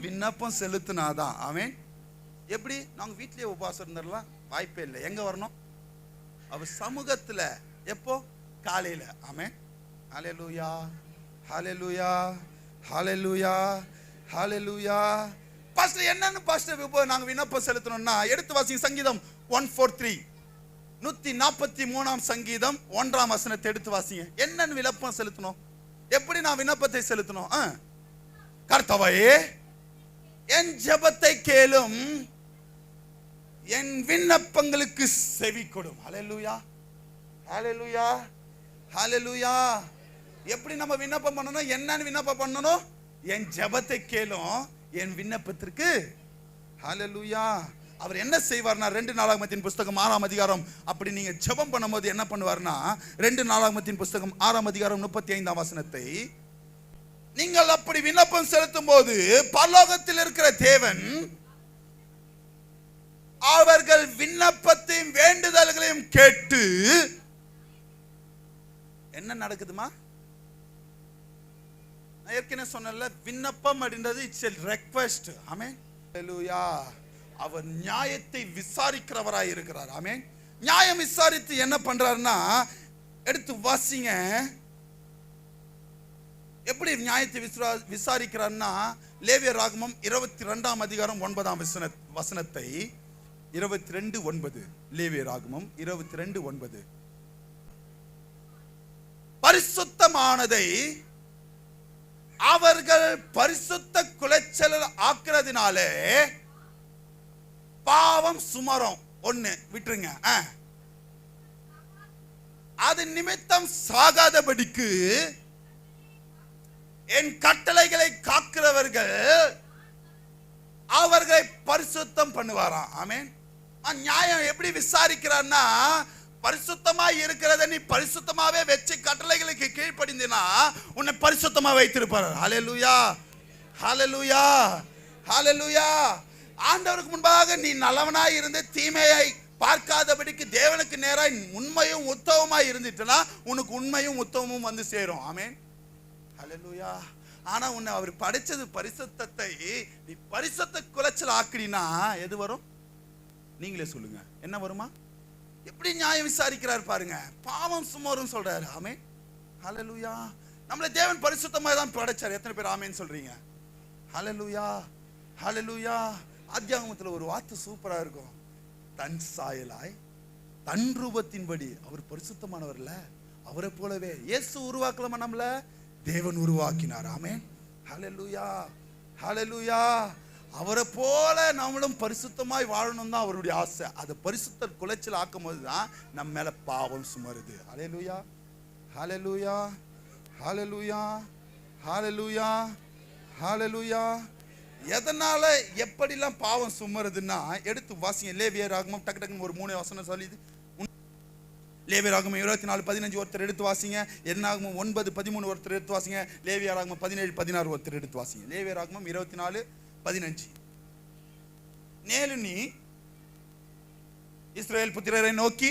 விண்ணப்பம் செலுத்தினாதான். ஆமென். எப்படி? நாங்க வீட்லயே உபவாசம் இருந்துடலாம், வாய்ப்பே இல்லை. எங்க வரணும்? அவர் சமூகத்துல. எப்போ? காலையில. ஆமென், ஹalleluya, ஹalleluya, ஹalleluya, ஹalleluya. பாஸ்டர் என்னன்னு பாஸ்டர் இப்போ நாங்க விண்ணப்பம் செலுத்தணும்னா எடுத்து வாசிங்க. சங்கீதம் 143 143 சங்கீதம் 1 வசனத்தை எடுத்து வாசிங்க. என்னன்னு விண்ணப்பம் செலுத்தணும்? எப்படி நான் விண்ணப்பத்தை செலுத்தணும்? கர்த்தாவே என் ஜெபத்தை கேளும், என் விண்ணப்பங்களுக்கு செவி கொடும். ஹalleluya, ஹalleluya, ஹalleluya. எப்படி நம்ம விண்ணப்பம் பண்ணணும்? என்னன்னு விண்ணப்பம் பண்ணணும்? என் ஜெபத்தை கேளும், என் விண்ணப்பத்திற்கு. ஹalleluya. அவர் என்ன செய்வார்னா 2 நாளாகமத்தின் புஸ்தகம் 6 அதிகாரம், அப்படி நீங்க ஜெபம் பண்ணும்போது என்ன பண்ணுவார்னா 2 நாளாகமத்தின் புஸ்தகம் 6 அதிகாரம் 35 வசனத்தை, நீங்கள் அப்படி விண்ணப்பம் செலுத்தும் போது பரலோகத்தில் இருக்கிற தேவன் அவர்கள் விண்ணப்பத்தையும் வேண்டுதல்களையும் கேட்டு என்ன நடக்குதுமா? நான் ஏற்கனவே சொன்னேன்ல, விண்ணப்பம் அப்படின்றது இட்ஸ் எ ரெக்வெஸ்ட். ஆமென், ஹalleluya. அவர் நியாயத்தை விசாரிக்கிறவராய் இருக்கிறார். ஆமென். நியாயம் விசாரித்து என்ன பண்றாருன்னா எடுத்து வாசிங்க. எப்படி நியாயத்தை விசாரிக்கிறார்னா லேவியர் ராகமம் 22 அதிகாரம் 9 வசனத்தை 22:9. லேவியர் ராகமம் 22:9. பரிசுத்தமானதை அவர்கள் பரிசுத்த குலைச்சல் ஆக்குறதுனாலே பாவம் சுமரும். ஒண்ணு விட்டுருங்க. அது நிமித்தம் சாகாதபடிக்கு என் கட்டளைகளை காக்கிறவர்கள் அவர்களை பரிசுத்தம் பண்ணுவாராம். ஆமென். நியாயம் எப்படி விசாரிக்கிறார்னா பரிசுத்தமாய் இருக்கிறத நீ பரிசுத்தமாவே வச்சு கட்டளைகளுக்கு கீழ்ப்படிந்தினா உன்னை பரிசுத்தமா வைத்திருப்பார். ஹalleluya, ஹalleluya, ஹalleluya. ஆண்டவருக்கு முன்பாக நீ நல்லவனாய் இருந்து தீமையை பார்க்காதபடிக்கு தேவனுக்கு நேராய் உண்மையும் உத்தமமாய் இருந்துட்டனா உனக்கு உண்மையும் உத்தமமும் வந்து சேரும். ஆமென், ஹalleluya. ஆனா உன்னை அவர் படைச்சது பரிசுத்தத்தை நீ பரிசுத்த குலைச்சல் ஆக்கினா எது வரும்? நீங்களே சொல்லுங்க, என்ன வருமா? எப்படி நியாயம் விசாரிக்கிறார் பாருங்க. பாவம் சுமரும் சொல்றாரு. ஆமென், ஹalleluya. நம்மளை தேவன் பரிசுத்தமா தான் படைச்சார். எத்தனை பேர் ஆமென் சொல்றீங்க? ஹalleluya, ஹalleluya. ஆதியாகமத்துல ஒரு வார்த்தை சூப்பரா இருக்கும். தன் சாயலாய் தன் ரூபத்தின்படி. அவர் பரிசுத்தமானவர்ல, அவரை போலவே இயேசு உருவாக்கலாமா? நம்மள தேவன் உருவாக்கினார். ஆமென், ஹalleluya, ஹalleluya. அவரை போல நம்மளும் பரிசுத்தமாய் வாழணும் தான் அவருடைய ஆசை. அதை பரிசுத்த குலைச்சல் ஆக்கும் போது தான் நம்ம மேல பாவம் சுமருது. ஹalleluya, ஹalleluya, ஹalleluya, ஹalleluya, ஹalleluya. எதனால எப்படிலாம் பாவம் சுமருதுன்னா எடுத்து வாசிங்க. லேவியர் ராகமம் டக்கு டக்குன்னு ஒரு 3 வசனம் சொல்லிது. லேவியராகமம் 24:15 ஒருத்தர் எடுத்து வாசிங்க. என்னாகமம் 9:13 ஒருத்தர் எடுத்து வாசிங்க. லேவியராகமம் 17:16 ஒருத்தர் எடுத்து வாசிங்க. லேவியராகமம் 24:15. நேலு நீ இஸ்ரவேல் புத்திரரை நோக்கி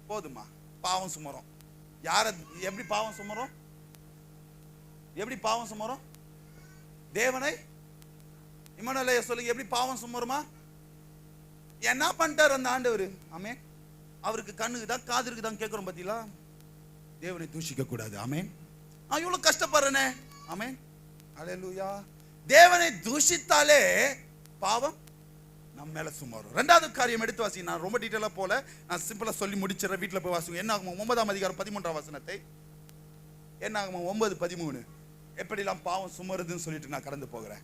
போதுமா பாவம் சுமரும். யார எப்படி பாவம் சுமரும்? எப்படி பாவம் சுமரும்? தேவனை இம்மானுவேலே சொல்லுங்க, எப்படி பாவம் சுமருமா? என்ன பண்ணிட்டார் அந்த ஆண்டவர்? ஆமென். அவருக்கு கண்ணுக்கு தான் காது இருக்குதான் கேட்கிறோம் பாத்தீங்களா? தேவனை தூஷிக்க கூடாது. ஆமென். இவ்வளவு கஷ்டப்படுறேனே. ஆமென். அல்லேலூயா. தேவனை தூஷித்தாலே பாவம் நம்ம மேல சுமரும். ரெண்டாவது காரியம் எடுத்து வாசிங்க. நான் ரொம்ப டீட்டெயிலா போல, நான் சிம்பிளா சொல்லி முடிச்சிடறேன். வீட்டுல போய் வாசிங்க. என்னாகமம் 9:13 என்னாகமம் 9:13 எப்படிலாம் பாவம் சுமருதுன்னு சொல்லிட்டு நான் கடந்து போகிறேன்.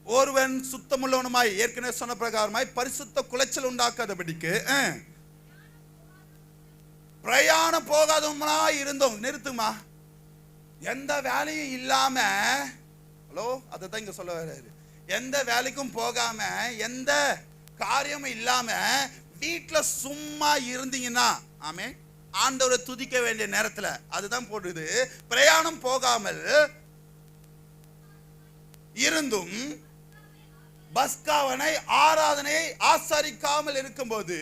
ஒருவன் சுத்தமுள்ளவனுமாய், ஏற்கனவே சொன்ன பிரகாரமாய் பரிசுத்த குலைச்சல் உண்டாக்காதபடிக்கு பிரயாணம் போகாதவனாய் இருந்தோம். நிறுத்துமா, எந்த வேலையும் இல்லாம, ஹலோ, அதை தான் இங்க சொல்ல வர்றாரு. எந்த வேலைக்கும் போகாம, எந்த காரியமும் இல்லாம வீட்டுல சும்மா இருந்தீங்கன்னா, ஆமே, ஆண்டவரை துதிக்க வேண்டிய நேரத்துல அதுதான் போடுது. பிரயாணம் போகாமல் இருந்தும் பஸ்காவனை ஆராதனையை ஆசரிக்காமல் இருக்கும்போது,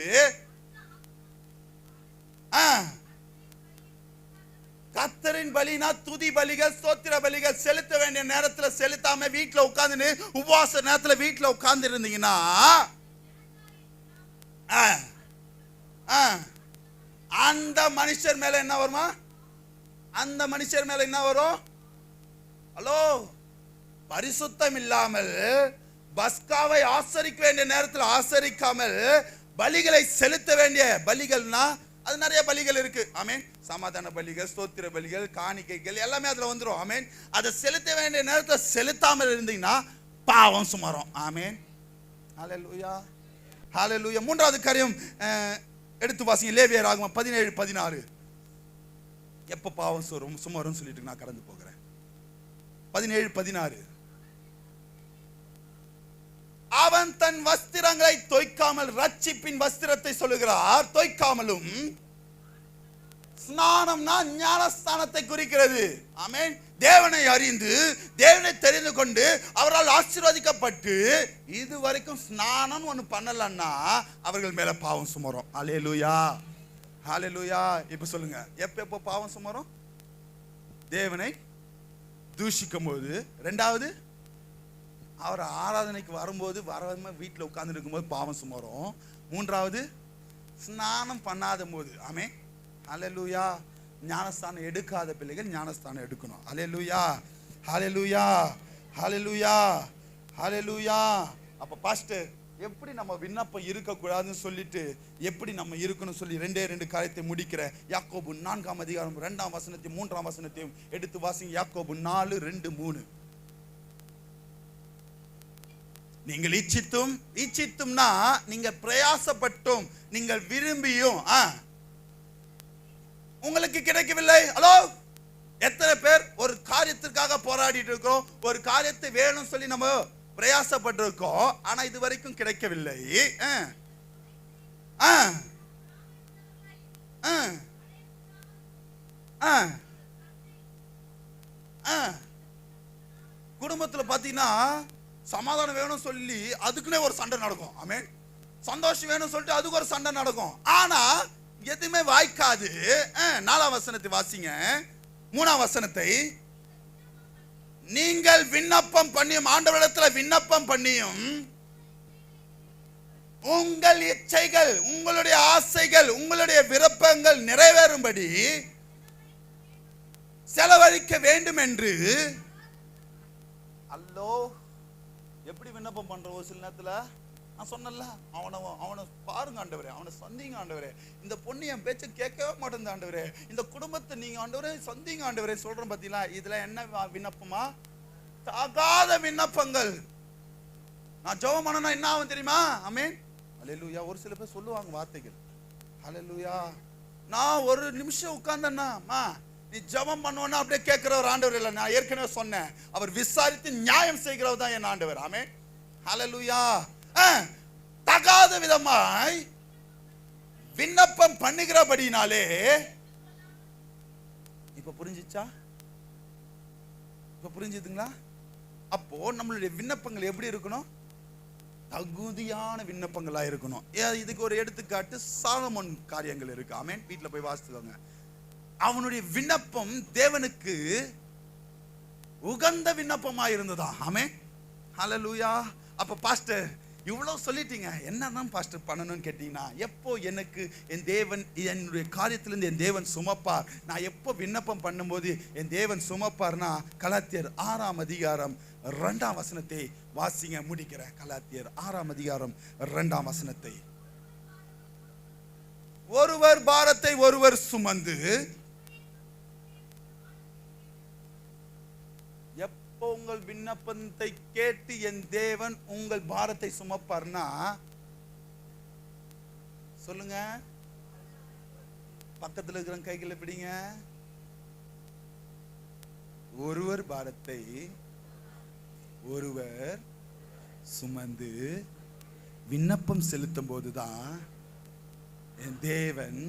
கர்த்தரின் பலினா துதி பலிகள், ஸ்தோத்திர பலிகள் செலுத்த வேண்டிய நேரத்துல செலுத்தாம வீட்டுல உட்கார்ந்து உபவாச நேரத்துல வீட்டுல உட்கார்ந்து இருந்தீங்கன்னா, அந்த மனுஷர் மேல என்ன வருமா? அந்த மனுஷர் மேல என்ன வரும்? ஹலோ, பரிசுத்தம் இல்லாமல் பஸ்காவை ஆசரிக்க வேண்டிய நேரத்தில் ஆசரிக்காமல் பலிகளை செலுத்த வேண்டிய, பலிகள்னா அது நிறைய பலிகள் இருக்கு. ஆமென். சமாதான பலிகள், ஸ்தோத்திர பலிகள், காணிக்கைகள் எல்லாமே அதுல வந்துரும். ஆமென். அதை செலுத்த வேண்டிய நேரத்தில் செலுத்தாமல் இருந்தீங்கன்னா பாவம் சுமரும். ஆமென். ஹல்லேலூயா, ஹல்லேலூயா. மூன்றாவது காரியம் எடுத்து வாசிங்க. லேவியராகமம் 17:16 எப்ப பாவம் சுமரும் சொல்லிட்டு நான் கடந்து போகிறேன். 17:16 அவன் தன் வஸ்திரங்களை தோய்க்காமல், ரட்சிப்பின் வஸ்திரத்தை சொல்லுகிறார், தோய்க்காமலும். ஸ்நானம்னா ஞானஸ்தானத்தை குறிக்கிறது. ஆமென். தேவனை அறிந்து, தேவனை தெரிந்து கொண்டு, அவரால் ஆசீர்வதிக்கப்பட்டு இதுவரைக்கும் ஸ்நானம் ஒண்ணு பண்ணலன்னா அவர்கள் மேல பாவம் சுமரும். அல்லேலூயா, ஹல்லேலூயா. இப்ப சொல்லுங்க, எப்ப பாவம் சுமரும்? தேவனை தூஷிக்கும் போது. ரெண்டாவது, அவர் ஆராதனைக்கு வரும்போது, வராம வீட்டில் உட்கார்ந்து இருக்கும்போது பாவம் சுமரும். மூன்றாவது, ஸ்நானம் பண்ணாத போது. ஆமே, ஹல்லேலூயா. ஞானஸ்தானம் எடுக்காத பிள்ளைகள் ஞானஸ்தானம் எடுக்கணும். ஹல்லேலூயா, ஹல்லேலூயா, ஹல்லேலூயா, ஹல்லேலூயா. அப்ப பாஸ்டர், எப்படி நம்ம விண்ணப்பம் இருக்கக்கூடாதுன்னு சொல்லிட்டு எப்படி நம்ம இருக்கணும் சொல்லி 2 காரியத்தை முடிக்கிறேன். யாக்கோபு 4 அதிகாரம் 2 வசனத்தையும் 3 வசனத்தையும் எடுத்து வாசிங்க. யாக்கோபு 4:2-3. நீங்கள் இச்சித்தும்னா நீங்க பிரயாசப்பட்டும், நீங்கள் விரும்பியும் உங்களுக்கு கிடைக்கவில்லை. ஹலோ, எத்தனை பேர் ஒரு காரியத்திற்காக போராடிட்டு இருக்கோம், ஒரு காரியத்தை வேணும் சொல்லி நம்ம பிரயாசப்பட்டு இருக்கோம், ஆனா இது வரைக்கும் கிடைக்கவில்லை. குடும்பத்துல பாத்தீங்கன்னா சமாதானம் வேணும் சொல்லி அதுக்குன்னே ஒரு சண்டை நடக்கும். ஆமென். சந்தோஷம் வேணும் சொல்லிட்டு அதுக்கு ஒரு சண்டை நடக்கும். ஆனா எதுவுமே வாய்க்காது. 4 வசனத்தை வாசிங்க. 3 வசனத்தை, நீங்கள் விண்ணப்பம் பண்ணியும், ஆண்டவரிடத்தில் விண்ணப்பம் பண்ணியும், உங்கள் இச்சைகள், உங்களுடைய ஆசைகள், உங்களுடைய விருப்பங்கள் நிறைவேறும்படி செலவழிக்க வேண்டும் என்று. அல்லோ, எப்படி விண்ணப்பம் பண்ற? ஒரு சில நேரத்துல நான் சொன்னல, அவனை பாருங்க ஆண்டவரே, அவனை சந்திங்க ஆண்டவரே, இந்த பொண்ணு என் பேச்ச கேட்கவே மாட்டேங்குது ஆண்டவரே, இந்த குடும்பத்தை நீங்க ஆண்டவரே சந்திங்க ஆண்டவரே சொல்றேன் பாத்தீங்களா? இதுல என்ன விண்ணப்பமா? தாகாத விண்ணப்பங்கள். நான் ஜெபம் பண்ணனா என்ன ஆகும் தெரியுமா? ஆமென். ஹல்லேலூயா. ஒரு சில பேர் சொல்லுவாங்க வார்த்தைகள். ஹல்லேலூயா. நான் ஒரு நிமிஷம் உட்கார்ந்தேன்னா, நீ ஜெபம் பண்ணுவனா அப்படியே கேட்கிறவர் ஆண்டவர் இல்லை. நான் ஏற்கனவே சொன்னேன், அவர் விசாரித்து நியாயம் செய்கிறவர் தான் என் ஆண்டவர். ஆமென். ஹல்லேலூயா. தகாத விதமாய் விண்ணப்பம் பண்ணுகிறபடினாலே, இப்ப புரிஞ்சிச்சா? இப்ப புரிஞ்சுதுங்களா? அப்போ நம்மளுடைய விண்ணப்பங்கள் எப்படி இருக்கணும்? தகுதியான விண்ணப்பங்களா இருக்கணும். இதுக்கு ஒரு எடுத்துக்காட்டு சாலமோன் காரியங்கள் இருக்கு. ஆமென். வீட்டுல போய் வாசித்துக்கோங்க. அவனுடைய விண்ணப்பம் தேவனுக்கு உகந்த விண்ணப்பமா இருந்ததா. ஆமென். ஹல்லேலூயா. அப்ப பாஸ்டர் இவ்வளவு சொல்லிட்டீங்க, என்னதான் பாஸ்டர் பண்ணணும்னு கேட்டீங்கன்னா, எப்போ எனக்கு என் தேவன் என்னுடைய காரியத்திலிருந்து என் தேவன் சுமப்பார், நான் எப்போ விண்ணப்பம் பண்ணும்போது என் தேவன் சுமப்பார்னா, கலாத்தியர் 6:2 வாசிங்க, முடிக்கிறேன். கலாத்தியர் 6:2 ஒருவர் பாரத்தை ஒருவர் சுமந்து, உங்கள் விண்ணப்பத்தை கேட்டு என் தேவன் உங்கள் பாரத்தை சுமப்பார்னா, சொல்லுங்க. பக்கத்தில் இருக்கிற கைகளை பிடிங்க. ஒருவர் பாரத்தை ஒருவர் சுமந்து விண்ணப்பம் செலுத்தும் போதுதான் என் தேவன்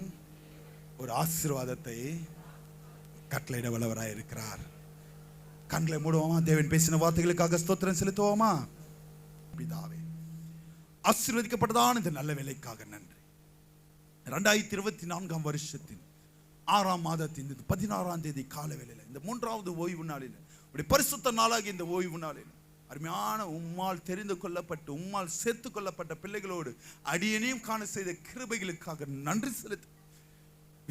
ஒரு ஆசீர்வாதத்தை கட்டளையிட வல்லவராய் இருக்கிறார். கண்களை மூடுவோமா? தேவன் பேசின வார்த்தைகளுக்காக ஸ்தோத்திரம் செலுத்துவோமா? பிதாவே, ஆசீர்வதிக்கப்பட்டதான இந்த நல்ல வேலைக்காக நன்றி. 2024 வருஷத்தின் 6ஆம் மாதத்தின் 16ஆம் தேதி கால வேளையில், இந்த 3வது ஓய்வு நாளில், உடைய பரிசுத்த நாளாகி இந்த ஓய்வு நாளில், அருமையான உம்மால் தெரிந்து கொள்ளப்பட்டு உம்மால் சேர்த்து கொள்ளப்பட்ட பிள்ளைகளோடு அடியனையும் காண செய்த கிருபைகளுக்காக நன்றி செலுத்து.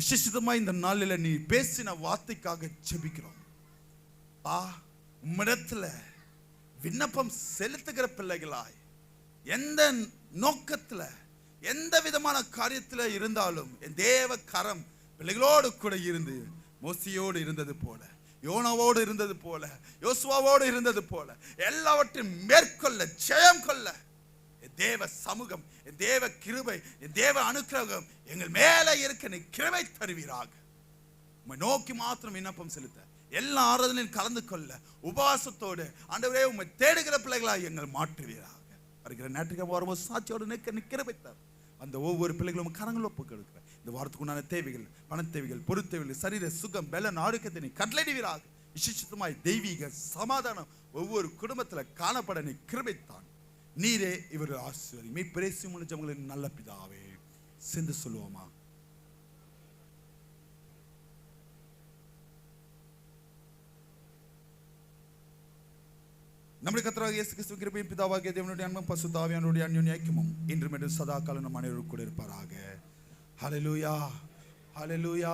விசேஷமா இந்த நாளில் நீ பேசின வார்த்தைக்காக ஜெபிக்கிறோம். உம்மிடத்துல விண்ணப்பம் செலுத்துகிற பிள்ளைகளாய், எந்த நோக்கத்துல எந்த விதமான காரியத்துல இருந்தாலும் என் தேவ கரம் பிள்ளைகளோடு கூட இருந்து, மோசையோடு இருந்தது போல, யோனாவோடு இருந்தது போல, யோசுவாவோடு இருந்தது போல, எல்லாவற்றையும் மேற்கொள்ள ஜெயம் கொள்ள என் தேவ சமூகம், என் தேவ கிருபை, என் தேவ அனுக்கிரகம் எங்கள் மேல இருக்க நீ கிருபை தருவீராக. உம்மை நோக்கி மாத்திரம் விண்ணப்பம் செலுத்த, எல்லா ஆராதனையும் கலந்து கொள்ள உபவாசத்தோடு ஆண்டவரே உம்மை தேடுகிற பிள்ளைகளாய் எங்கள் மாற்றுவீராக. வருகிற ஞாயிற்றுக்கிழமை வரும்போது சாட்சியோடு கிருபை தரும். அந்த ஒவ்வொரு பிள்ளைகளும் கரங்கள் ஒப்பு கொடுக்கிறேன். இந்த வாரத்துக்கு உண்டான தேவைகள், பண தேவைகள், பொருள் தேவைகள், சரீர சுகம், பலன், ஆரோக்கியத்தை நீ கட்டளையிடுவீராக. விசேஷமாய் தெய்வீக சமாதானம் ஒவ்வொரு குடும்பத்தில் காணப்பட நீ கிருபைத்தான். நீரே இவர்கள் ஆசீர்வதி. மீட்பரேசி முடிஞ்சவங்களின் நல்ல பிதாவே, சென்று சொல்லுவோமா? நம்முடைய கர்த்தராகிய இயேசு கிறிஸ்துவின் கிருபையும் பிதாவாகிய தேவனுடைய அன்பும் பரிசுத்த ஆவியானவருடைய அன்யோன்ய ஐக்கியமும் இன்றும் என்றும் சதா காலம் நம் அனைவருக்கும் கூட இருப்பாராக. ஹல்லேலூயா, ஹல்லேலூயா.